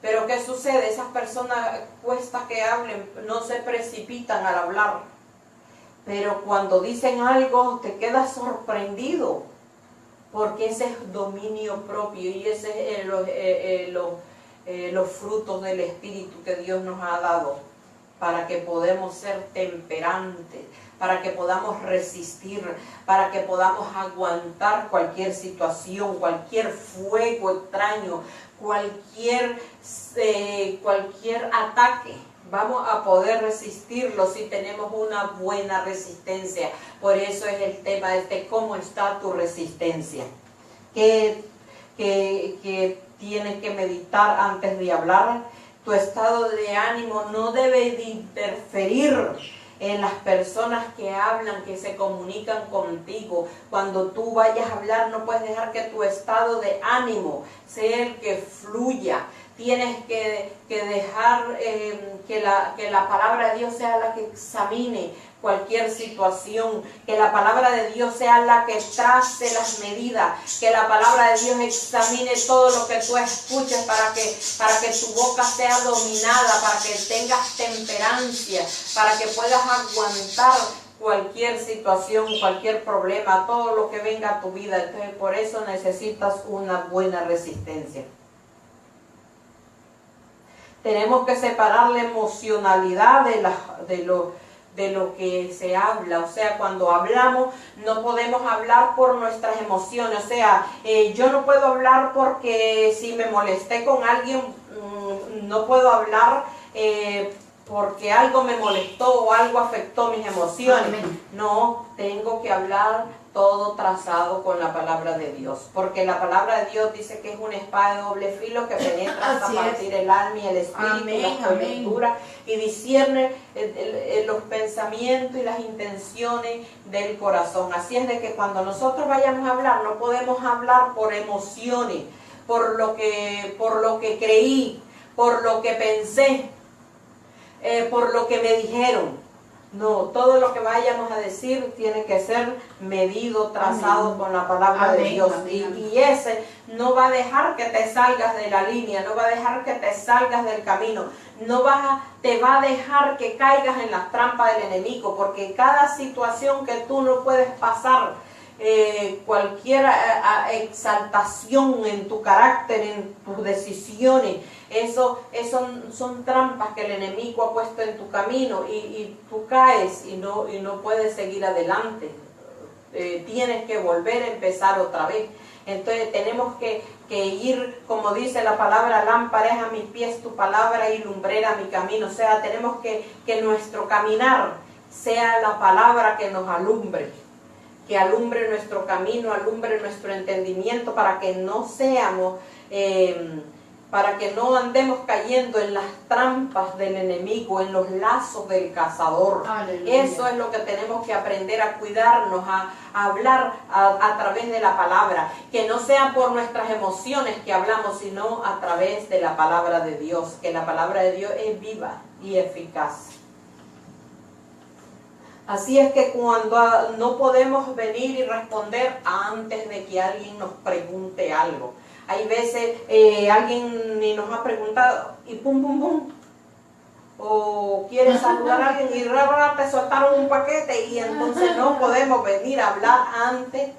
Pero ¿qué sucede? Esas personas cuesta que hablen, no se precipitan al hablar. Pero cuando dicen algo te quedas sorprendido, porque ese es dominio propio y ese es los frutos del Espíritu que Dios nos ha dado, para que podamos ser temperantes, para que podamos resistir, para que podamos aguantar cualquier situación, cualquier fuego extraño, cualquier ataque. Vamos a poder resistirlo si tenemos una buena resistencia. Por eso es el tema ¿cómo está tu resistencia? ¿Qué tienes que meditar antes de hablar? Tu estado de ánimo no debe de interferir en las personas que hablan, que se comunican contigo. Cuando tú vayas a hablar, no puedes dejar que tu estado de ánimo sea el que fluya. Tienes que dejar que la palabra de Dios sea la que examine cualquier situación, que la palabra de Dios sea la que trace las medidas, que la palabra de Dios examine todo lo que tú escuches para que tu boca sea dominada, para que tengas temperancia, para que puedas aguantar cualquier situación, cualquier problema, todo lo que venga a tu vida. Entonces, por eso necesitas una buena resistencia. Tenemos que separar la emocionalidad de de lo que se habla. O sea, cuando hablamos no podemos hablar por nuestras emociones. O sea, yo no puedo hablar porque si me molesté con alguien, no puedo hablar porque algo me molestó o algo afectó mis emociones. Amén. No, tengo que hablar todo trazado con la palabra de Dios, porque la palabra de Dios dice que es una espada de doble filo que penetra hasta Así partir el alma y el espíritu, Amén, las coyunturas, y discierne los pensamientos y las intenciones del corazón. Así es de que cuando nosotros vayamos a hablar, no podemos hablar por emociones, por lo que creí, por lo que pensé, por lo que me dijeron. No, todo lo que vayamos a decir tiene que ser medido, trazado Amén. con la palabra de Amén, Dios. amén. Y ese no va a dejar que te salgas de la línea, no va a dejar que te salgas del camino, te va a dejar que caigas en las trampas del enemigo, porque cada situación que tú no puedes pasar, cualquier exaltación en tu carácter, en tus decisiones, eso son trampas que el enemigo ha puesto en tu camino y tú caes y no puedes seguir adelante. Tienes que volver a empezar otra vez. Entonces tenemos que ir, como dice la palabra, lámpara es a mis pies tu palabra y lumbrera mi camino. O sea, tenemos que nuestro caminar sea la palabra que nos alumbre, que alumbre nuestro camino, alumbre nuestro entendimiento, para que no seamos, para que no andemos cayendo en las trampas del enemigo, en los lazos del cazador. Aleluya. Eso es lo que tenemos que aprender a cuidarnos, a hablar a través de la palabra, que no sea por nuestras emociones que hablamos, sino a través de la palabra de Dios, que la palabra de Dios es viva y eficaz. Así es que cuando no podemos venir y responder antes de que alguien nos pregunte algo. Hay veces alguien ni nos ha preguntado y pum, pum, pum. O quiere saludar a alguien y te soltaron un paquete y entonces no podemos venir a hablar antes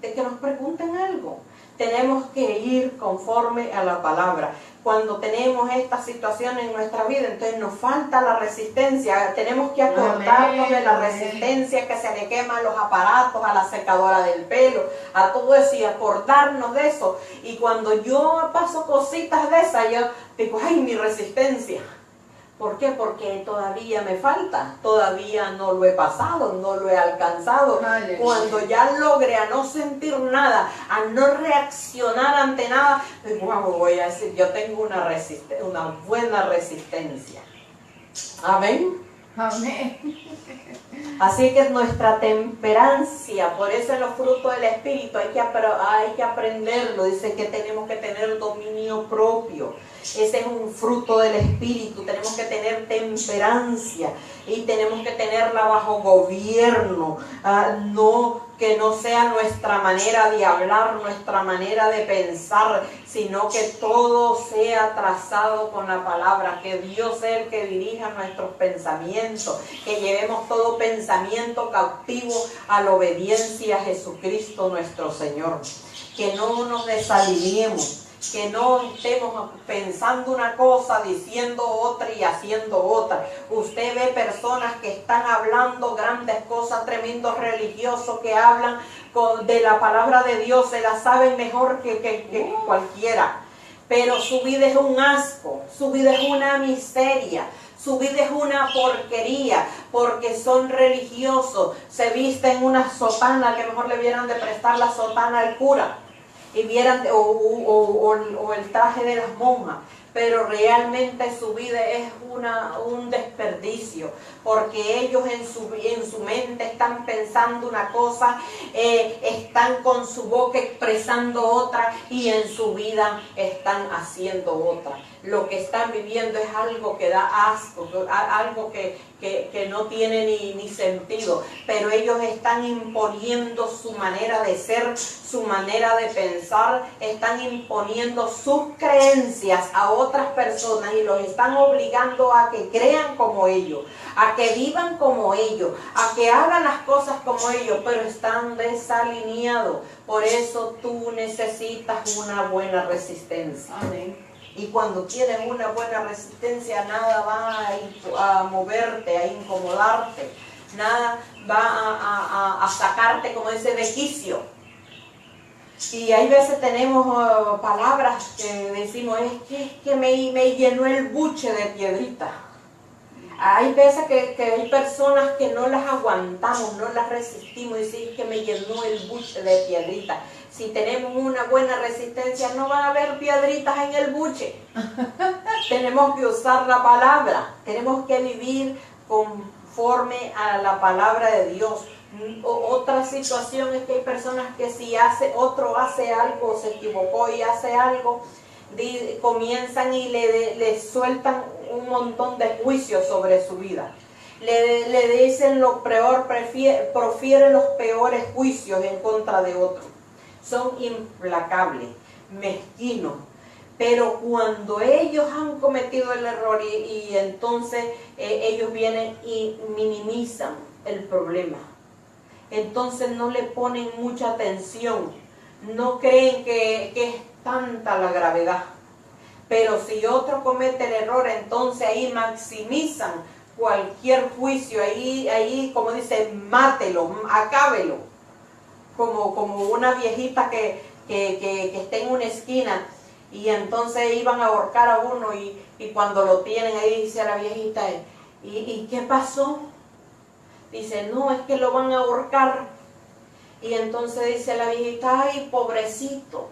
de que nos pregunten algo. Tenemos que ir conforme a la palabra. Cuando tenemos esta situación en nuestra vida, entonces nos falta la resistencia. Tenemos que acordarnos de la resistencia que se le quema a los aparatos, a la secadora del pelo, a todo eso, y acordarnos de eso. Y cuando yo paso cositas de esas, yo digo, ay, mi resistencia. ¿Por qué? Porque todavía me falta, todavía no lo he pasado, no lo he alcanzado. Aleluya. Cuando ya logre a no sentir nada, a no reaccionar ante nada, pues, wow, voy a decir, yo tengo una buena resistencia. Amén. Amén. Así que nuestra temperancia, por eso en los frutos del Espíritu hay que aprenderlo. Dice que tenemos que tener dominio propio. Ese es un fruto del Espíritu. Tenemos que tener temperancia y tenemos que tenerla bajo gobierno. Que no sea nuestra manera de hablar, nuestra manera de pensar, sino que todo sea trazado con la palabra, que Dios sea el que dirija nuestros pensamientos, que llevemos todo pensamiento cautivo a la obediencia a Jesucristo nuestro Señor, que no nos desalineemos, que no estemos pensando una cosa, diciendo otra y haciendo otra. Usted ve personas que están hablando grandes cosas, tremendos religiosos que hablan de la palabra de Dios, se la saben mejor que cualquiera. Pero su vida es un asco, su vida es una miseria, su vida es una porquería, porque son religiosos, se visten una sotana, que mejor le hubieran de prestar la sotana al cura y vieran o el traje de las monjas, pero realmente su vida es un desperdicio, porque ellos en su mente están pensando una cosa, están con su boca expresando otra y en su vida están haciendo otra. Lo que están viviendo es algo que da asco, algo que no tiene ni sentido, pero ellos están imponiendo su manera de ser, su manera de pensar, están imponiendo sus creencias a otras personas y los están obligando a que crean como ellos, a que vivan como ellos, a que hagan las cosas como ellos, pero están desalineados. Por eso tú necesitas una buena resistencia. Amén. Y cuando tienes una buena resistencia, nada va a moverte, a incomodarte, nada va a sacarte, como dice, de quicio. Y hay veces tenemos palabras que decimos, es que me llenó el buche de piedrita. Hay veces que hay personas que no las aguantamos, no las resistimos, y decir que me llenó el buche de piedrita. Si tenemos una buena resistencia, no va a haber piedritas en el buche. Tenemos que usar la palabra, tenemos que vivir conforme a la palabra de Dios. Otra situación es que hay personas que si otro hace algo, se equivocó y hace algo, comienzan y le sueltan un montón de juicios sobre su vida. Le dicen lo peor, profieren los peores juicios en contra de otro. Son implacables, mezquinos. Pero cuando ellos han cometido el error y entonces ellos vienen y minimizan el problema, entonces no le ponen mucha atención, no creen que es tanta la gravedad. Pero si otro comete el error, entonces ahí maximizan cualquier juicio, ahí como dice, mátelo, acábelo, como una viejita que está en una esquina y entonces iban a ahorcar a uno y cuando lo tienen ahí dice a la viejita, ¿y qué pasó? Dice, no, es que lo van a ahorcar. Y entonces dice la viejita, ay, pobrecito.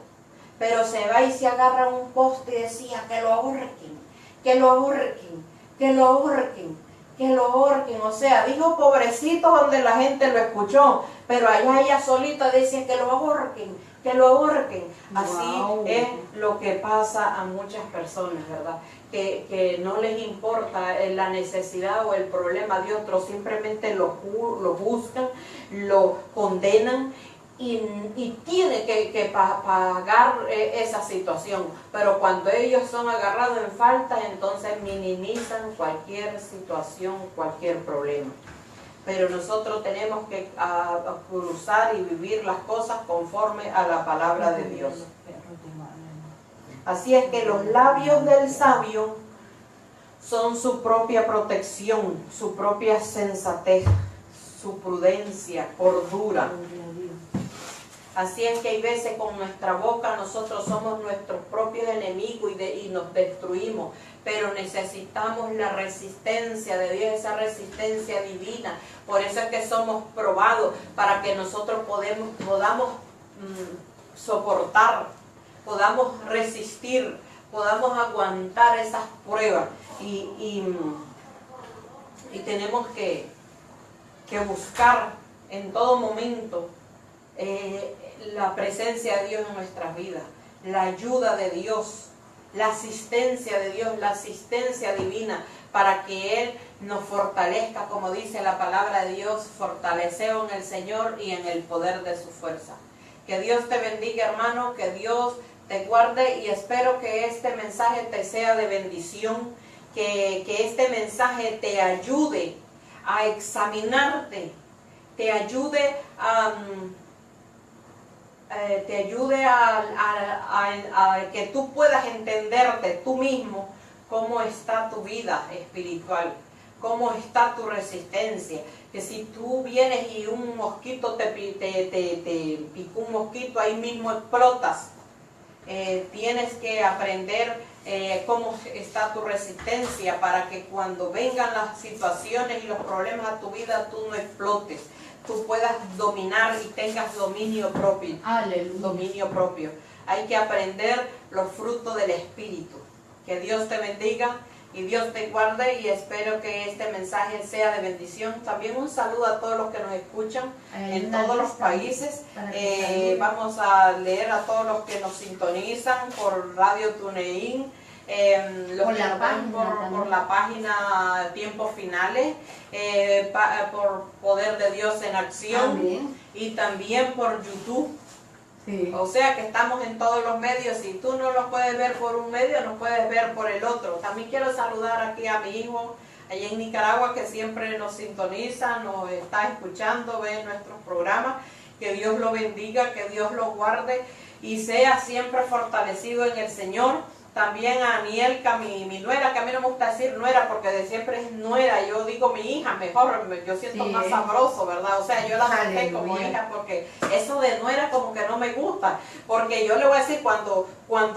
Pero se va y se agarra un poste y decía, que lo ahorquen, que lo ahorquen, que lo ahorquen, que lo ahorquen. O sea, dijo pobrecito donde la gente lo escuchó, pero allá ella solita decía que lo ahorquen, que lo ahorquen. Así es lo que pasa a muchas personas, ¿verdad? Que no les importa la necesidad o el problema de otros, simplemente lo buscan, lo condenan y tiene que pagar esa situación. Pero cuando ellos son agarrados en falta, entonces minimizan cualquier situación, cualquier problema. Pero nosotros tenemos que cruzar y vivir las cosas conforme a la palabra de Dios. Así es que los labios del sabio son su propia protección, su propia sensatez, su prudencia, cordura. Así es que hay veces con nuestra boca nosotros somos nuestros propios enemigos y nos destruimos, pero necesitamos la resistencia de Dios, esa resistencia divina. Por eso es que somos probados, para que nosotros podamos soportar, podamos resistir, podamos aguantar esas pruebas y tenemos que buscar en todo momento la presencia de Dios en nuestras vidas, la ayuda de Dios, la asistencia de Dios, la asistencia divina, para que Él nos fortalezca, como dice la palabra de Dios, fortaleceos en el Señor y en el poder de su fuerza. Que Dios te bendiga, hermano, que Dios te guarde, y espero que este mensaje te sea de bendición, que este mensaje te ayude a examinarte, te ayude a que tú puedas entenderte tú mismo cómo está tu vida espiritual, cómo está tu resistencia. Que si tú vienes y un mosquito te picó un mosquito, ahí mismo explotas. Tienes que aprender cómo está tu resistencia, para que cuando vengan las situaciones y los problemas a tu vida, tú no explotes, tú puedas dominar y tengas dominio propio. Aleluya. Dominio propio. Hay que aprender los frutos del Espíritu. Que Dios te bendiga y Dios te guarde, y espero que este mensaje sea de bendición. También un saludo a todos los que nos escuchan en todos los países. Vamos a leer a todos los que nos sintonizan por Radio TuneIn, los que nos ven por la página Tiempos Finales, por Poder de Dios en Acción. Amén. Y también por YouTube. Sí. O sea que estamos en todos los medios. Si tú no los puedes ver por un medio, nos puedes ver por el otro. También quiero saludar aquí a mi hijo allá en Nicaragua, que siempre nos sintoniza, nos está escuchando, ve nuestros programas. Que Dios lo bendiga, que Dios lo guarde y sea siempre fortalecido en el Señor. también a Anielka, mi nuera, que a mí no me gusta decir nuera porque de siempre es nuera, yo digo mi hija, mejor, yo siento Sí, más sabroso, ¿verdad? O sea, yo la adopté como Aleluya. hija porque eso de nuera como que no me gusta, porque yo le voy a decir, cuando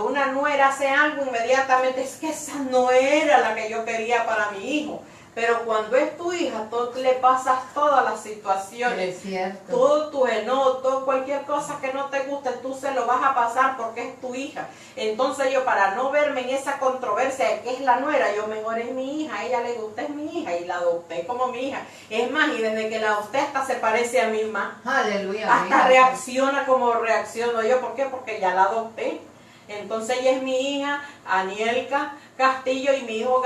una nuera hace algo, inmediatamente es que esa no era la que yo quería para mi hijo. Pero cuando es tu hija, tú le pasas todas las situaciones, Es cierto. todo tu enojo, todo cualquier cosa que no te guste, tú se lo vas a pasar porque es tu hija. Entonces yo, para no verme en esa controversia de que es la nuera, yo mejor es mi hija, a ella le gusta, es mi hija y la adopté como mi hija. Es más, y desde que la adopté hasta se parece a mí más. Aleluya. Hasta mira. reacciona como reacciono yo. ¿Por qué? Porque ya la adopté. Entonces ella es mi hija, Anielka Castillo, y mi hijo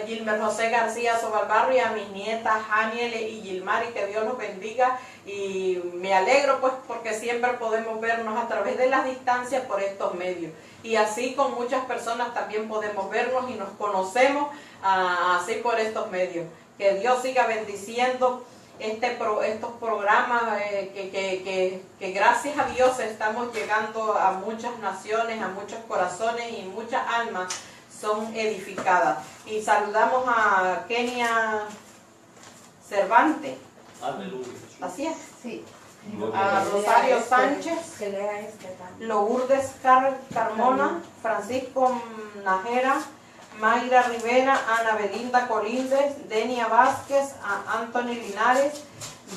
Gilmer José García Sobalbarro, y a mis nietas Aniel y Gilmar, y que Dios los bendiga. Y me alegro pues porque siempre podemos vernos a través de las distancias por estos medios. Y así con muchas personas también podemos vernos y nos conocemos así por estos medios. Que Dios siga bendiciendo estos programas que gracias a Dios estamos llegando a muchas naciones, a muchos corazones y muchas almas son edificadas. Y saludamos a Kenia Cervantes, Aleluya. así es, Sí. a Rosario Sánchez, Que lea este también. Lourdes Carmona, Francisco Najera, Mayra Rivera, Ana Belinda Colínez, Denia Vázquez, a Anthony Linares,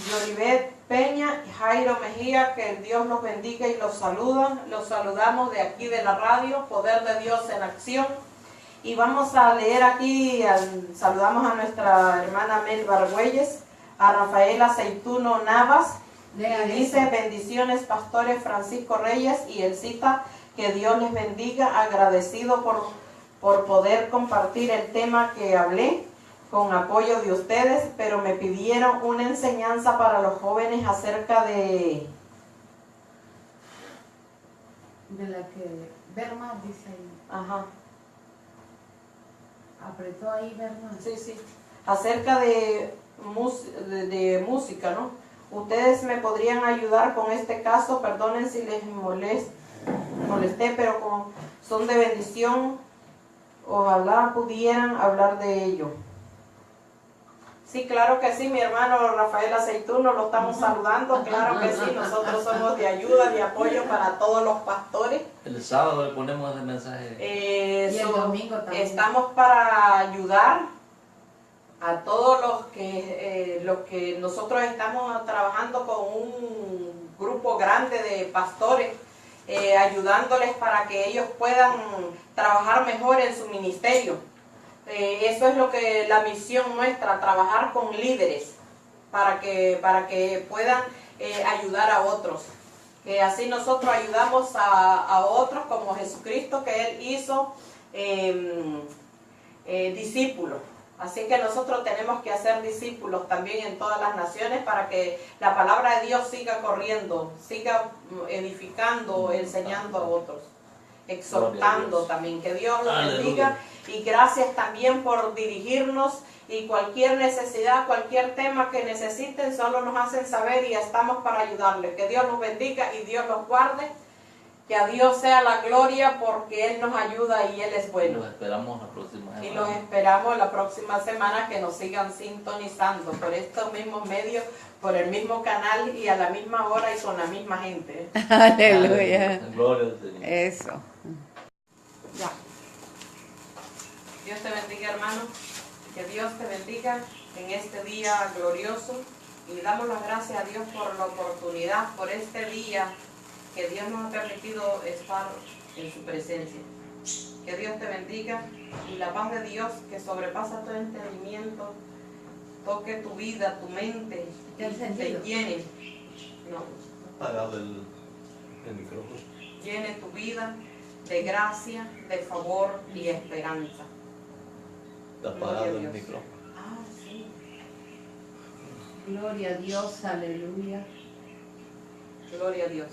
Yolibet Peña y Jairo Mejía, que Dios los bendiga y los saluda. Los saludamos de aquí de la radio, Poder de Dios en Acción. Y vamos a leer aquí, saludamos a nuestra hermana Mel Bargüelles, a Rafael Aceituno Navas, Lea y dice: eso. bendiciones pastores Francisco Reyes y el cita, que Dios les bendiga, agradecido por poder compartir el tema que hablé con apoyo de ustedes, pero me pidieron una enseñanza para los jóvenes acerca de... De la que ver más, dice ahí. Ajá, Apretó ahí ver más. sí, sí, acerca de música, ¿no? Ustedes me podrían ayudar con este caso, perdonen si les molesté, pero son de bendición. Ojalá pudieran hablar de ello. Sí, claro que sí, mi hermano Rafael Aceituno, lo estamos saludando, claro que sí, nosotros somos de ayuda, de apoyo para todos los pastores. El sábado le ponemos ese mensaje. Y el domingo también. Estamos para ayudar a todos los que nosotros estamos trabajando con un grupo grande de pastores, ayudándoles para que ellos puedan trabajar mejor en su ministerio. Eso es lo que la misión nuestra, trabajar con líderes para que puedan ayudar a otros. Así nosotros ayudamos a otros como Jesucristo, que Él hizo discípulos. Así que nosotros tenemos que hacer discípulos también en todas las naciones para que la palabra de Dios siga corriendo, siga edificando, enseñando a otros, exhortando también. Que Dios los bendiga, y gracias también por dirigirnos, y cualquier necesidad, cualquier tema que necesiten, solo nos hacen saber y estamos para ayudarles. Que Dios los bendiga y Dios los guarde. Que a Dios sea la gloria porque Él nos ayuda y Él es bueno. Los esperamos la próxima semana. Y los esperamos la próxima semana, que nos sigan sintonizando por estos mismos medios, por el mismo canal y a la misma hora y con la misma gente. Aleluya. Gloria al Señor. Eso. Ya. Dios te bendiga, hermano. Que Dios te bendiga en este día glorioso. Y damos las gracias a Dios por la oportunidad, por este día que Dios nos ha permitido estar en su presencia. Que Dios te bendiga y la paz de Dios, que sobrepasa todo entendimiento, toque tu vida, tu mente, ¿Qué has y te sentido? llene. No, Apagado el micrófono. llene tu vida de gracia, de favor y esperanza. Está Gloria a apagado el Dios. micrófono. Ah, sí. Gloria a Dios, aleluya. Gloria a Dios.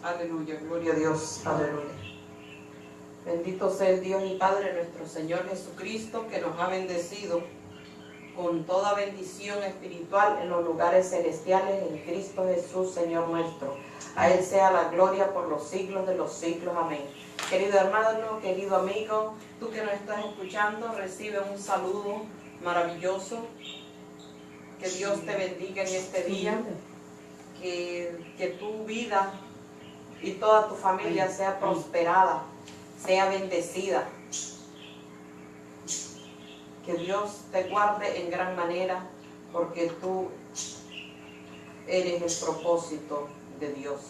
Aleluya, gloria a Dios, aleluya. Bendito sea el Dios y Padre nuestro Señor Jesucristo, que nos ha bendecido con toda bendición espiritual en los lugares celestiales en Cristo Jesús, Señor nuestro. A Él sea la gloria por los siglos de los siglos. Amén. Querido hermano, querido amigo, tú que nos estás escuchando, recibe un saludo maravilloso. Que Dios te bendiga en este día. Que tu vida y toda tu familia sea prosperada, sea bendecida. Que Dios te guarde en gran manera, porque tú eres el propósito de Dios.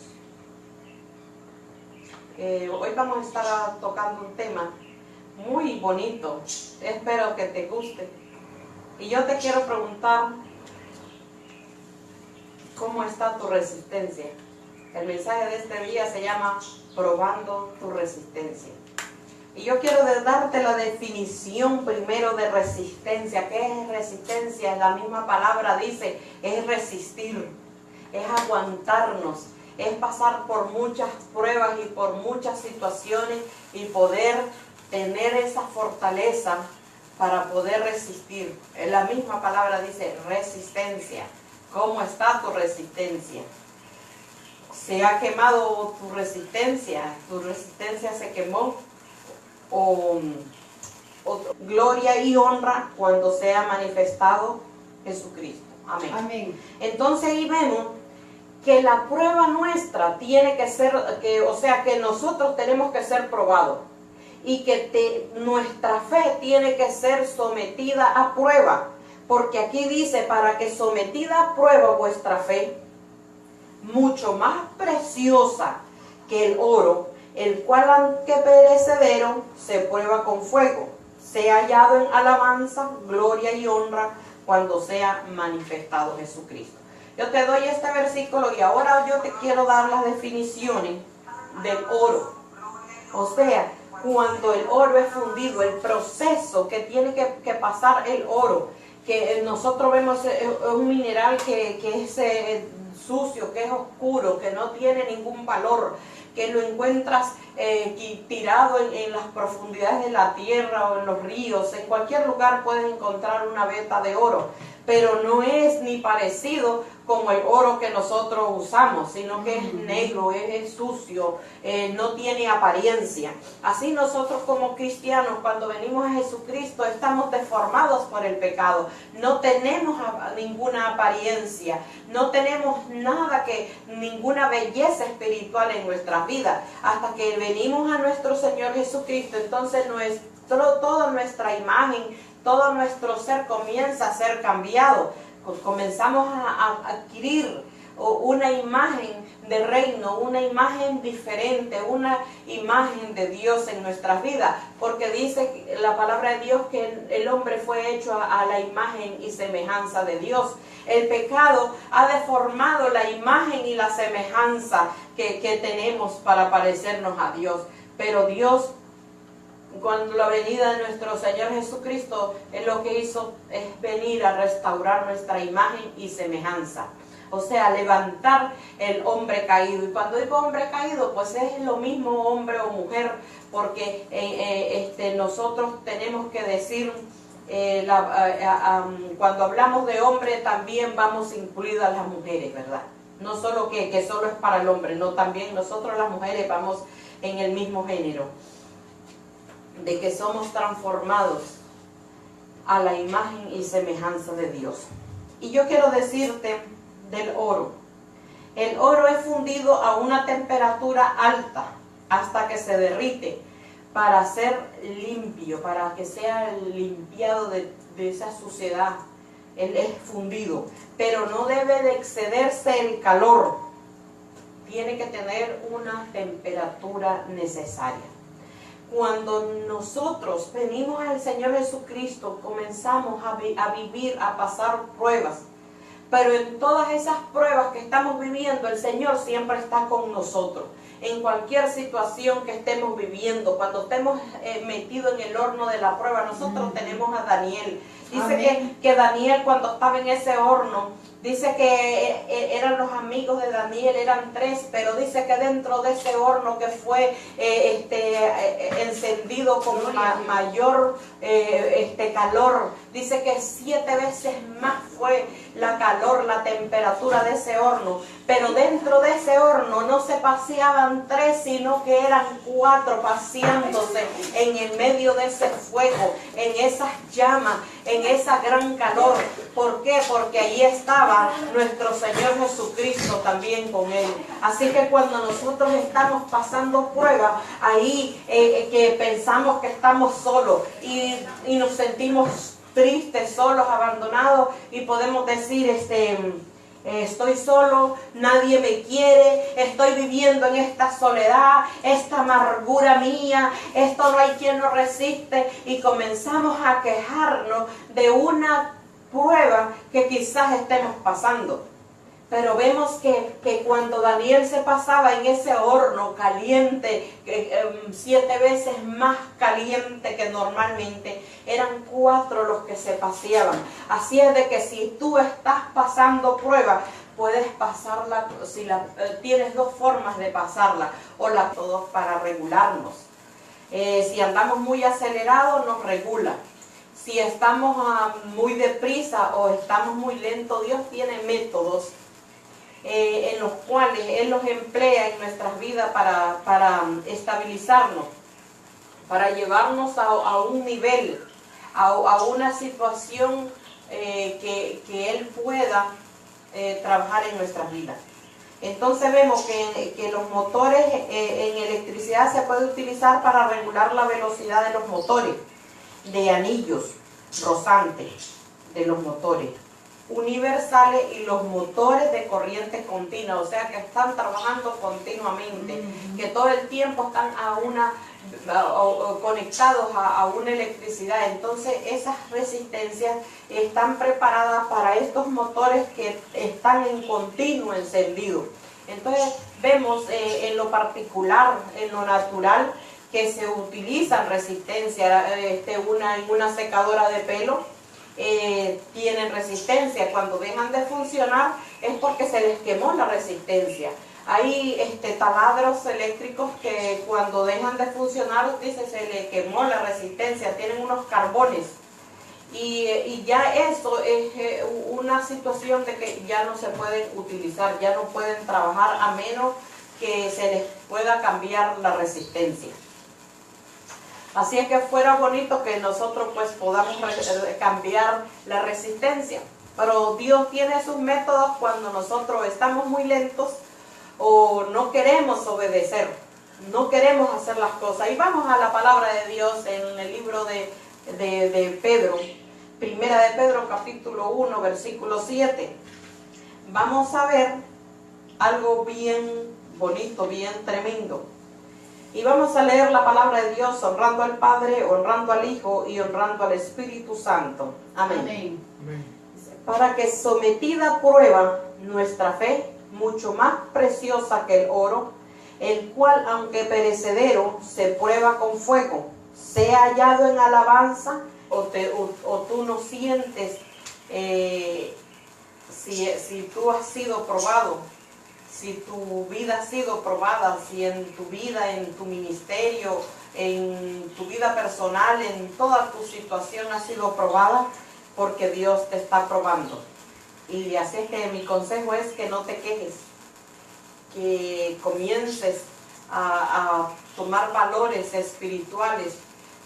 Hoy vamos a estar tocando un tema muy bonito. Espero que te guste. Y yo te quiero preguntar, ¿cómo está tu resistencia? El mensaje de este día se llama Probando tu resistencia. Y yo quiero darte la definición primero de resistencia. ¿Qué es resistencia? La misma palabra dice, es resistir, es aguantarnos, es pasar por muchas pruebas y por muchas situaciones y poder tener esa fortaleza para poder resistir. La misma palabra dice resistencia. ¿Cómo está tu resistencia? ¿Se ha quemado tu resistencia? ¿Tu resistencia se quemó? O gloria y honra cuando sea manifestado Jesucristo. Amén. Amén. Entonces ahí vemos que la prueba nuestra tiene que ser, que nosotros tenemos que ser probados y que nuestra fe tiene que ser sometida a prueba, porque aquí dice, para que sometida a prueba vuestra fe, mucho más preciosa que el oro, el cual aunque perecedero se prueba con fuego, sea hallado en alabanza, gloria y honra cuando sea manifestado Jesucristo. Yo te doy este versículo y ahora yo te quiero dar las definiciones del oro. O sea, cuando el oro es fundido, el proceso que tiene que pasar el oro, que nosotros vemos un mineral que es sucio, que es oscuro, que no tiene ningún valor, que lo encuentras tirado en las profundidades de la tierra o en los ríos. En cualquier lugar puedes encontrar una veta de oro, pero no es ni parecido como el oro que nosotros usamos, sino que es negro, es sucio, no tiene apariencia. Así nosotros como cristianos, cuando venimos a Jesucristo, estamos deformados por el pecado. No tenemos ninguna apariencia, no tenemos ninguna belleza espiritual en nuestras vidas. Hasta que venimos a nuestro Señor Jesucristo, entonces toda nuestra imagen, todo nuestro ser comienza a ser cambiado. Comenzamos a adquirir una imagen de reino, una imagen diferente, una imagen de Dios en nuestras vidas, porque dice la palabra de Dios que el hombre fue hecho a la imagen y semejanza de Dios. El pecado ha deformado la imagen y la semejanza que tenemos para parecernos a Dios, pero Dios, cuando la venida de nuestro Señor Jesucristo, Él lo que hizo es venir a restaurar nuestra imagen y semejanza. O sea, levantar el hombre caído. Y cuando digo hombre caído, pues es lo mismo hombre o mujer, porque nosotros tenemos que decir, cuando hablamos de hombre también vamos incluidas las mujeres, ¿verdad? No solo que solo es para el hombre, no, también nosotros las mujeres vamos en el mismo género, de que somos transformados a la imagen y semejanza de Dios. Y yo quiero decirte del oro. El oro es fundido a una temperatura alta hasta que se derrite para ser limpio, para que sea limpiado de esa suciedad. Él es fundido, pero no debe de excederse el calor. Tiene que tener una temperatura necesaria. Cuando nosotros venimos al Señor Jesucristo, comenzamos a vivir, a pasar pruebas. Pero en todas esas pruebas que estamos viviendo, el Señor siempre está con nosotros. En cualquier situación que estemos viviendo, cuando estemos metidos en el horno de la prueba, nosotros tenemos a Daniel. Dice que Daniel, cuando estaba en ese horno, Dice que eran los amigos de Daniel, eran 3, pero dice que dentro de ese horno que fue encendido con mayor calor, dice que 7 veces más fue la calor, la temperatura de ese horno. Pero dentro de ese horno no se paseaban 3, sino que eran 4 paseándose en el medio de ese fuego, en esas llamas, en esa gran calor. ¿Por qué? Porque ahí estaba nuestro Señor Jesucristo también con él. Así que cuando nosotros estamos pasando pruebas, ahí que pensamos que estamos solos y nos sentimos tristes, solos, abandonados, y podemos decir, estoy solo, nadie me quiere, estoy viviendo en esta soledad, esta amargura mía, esto no hay quien lo resiste, y comenzamos a quejarnos de una prueba que quizás estemos pasando. Pero vemos que cuando Daniel se pasaba en ese horno caliente, 7 veces más caliente que normalmente, eran 4 los que se paseaban. Así es de que si tú estás pasando prueba, puedes pasarla, tienes 2 formas de pasarla, o todos para regularnos. Si andamos muy acelerados, nos regula. Si estamos muy deprisa o estamos muy lentos, Dios tiene métodos en los cuales Él los emplea en nuestras vidas para estabilizarnos, para llevarnos a un nivel, a una situación que Él pueda trabajar en nuestras vidas. Entonces vemos que los motores en electricidad se puede utilizar para regular la velocidad de los motores, de anillos rozantes de los motores universales y los motores de corriente continua, o sea que están trabajando continuamente, que todo el tiempo están conectados a una electricidad. Entonces esas resistencias están preparadas para estos motores que están en continuo encendido. Entonces vemos en lo particular, en lo natural, que se utilizan resistencia, una secadora de pelo. Tienen resistencia. Cuando dejan de funcionar es porque se les quemó la resistencia. Hay taladros eléctricos que cuando dejan de funcionar, dice, se les quemó la resistencia, tienen unos carbones, y ya eso es una situación de que ya no se pueden utilizar, ya no pueden trabajar a menos que se les pueda cambiar la resistencia. Así es que fuera bonito que nosotros pues podamos cambiar la resistencia. Pero Dios tiene sus métodos cuando nosotros estamos muy lentos o no queremos obedecer, no queremos hacer las cosas. Y vamos a la palabra de Dios en el libro de Pedro, Primera de Pedro capítulo 1 versículo 7. Vamos a ver algo bien bonito, bien tremendo. Y vamos a leer la palabra de Dios honrando al Padre, honrando al Hijo y honrando al Espíritu Santo. Amén. Amén. Para que sometida a prueba nuestra fe, mucho más preciosa que el oro, el cual aunque perecedero se prueba con fuego, sea hallado en alabanza, o tú no sientes si tú has sido probado, si tu vida ha sido probada, si en tu vida, en tu ministerio, en tu vida personal, en toda tu situación ha sido probada, porque Dios te está probando. Y así es que mi consejo es que no te quejes, que comiences a tomar valores espirituales,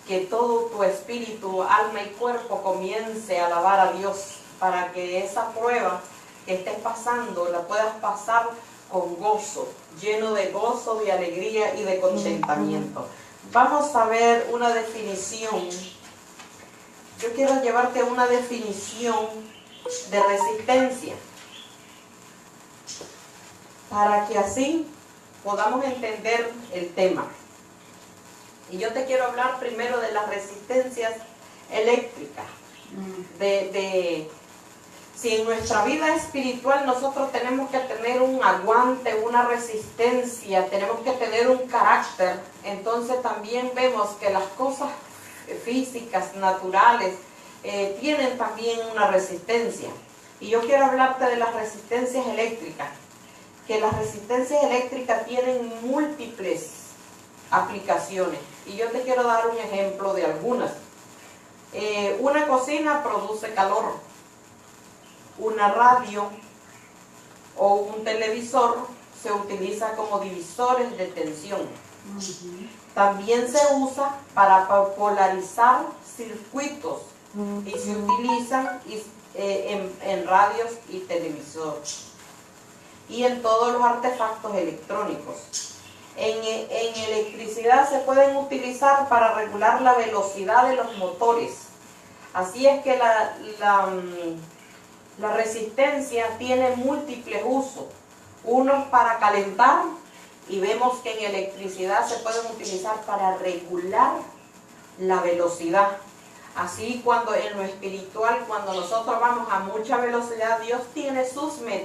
que todo tu espíritu, alma y cuerpo comience a alabar a Dios, para que esa prueba que estés pasando la puedas pasar con gozo, lleno de gozo, de alegría y de contentamiento. Vamos a ver una definición. Yo quiero llevarte a una definición de resistencia, para que así podamos entender el tema. Y yo te quiero hablar primero de las resistencias eléctricas, si en nuestra vida espiritual nosotros tenemos que tener un aguante, una resistencia, tenemos que tener un carácter, entonces también vemos que las cosas físicas, naturales, tienen también una resistencia. Y yo quiero hablarte de las resistencias eléctricas, que las resistencias eléctricas tienen múltiples aplicaciones. Y yo te quiero dar un ejemplo de algunas. Una cocina produce calor, una radio o un televisor se utiliza como divisores de tensión. También se usa para polarizar circuitos y se utilizan en radios y televisores y en todos los artefactos electrónicos. En electricidad se pueden utilizar para regular la velocidad de los motores. Así es que la resistencia tiene múltiples usos. Unos para calentar, y vemos que en electricidad se pueden utilizar para regular la velocidad. Así, cuando en lo espiritual, cuando nosotros vamos a mucha velocidad, Dios tiene sus medidas.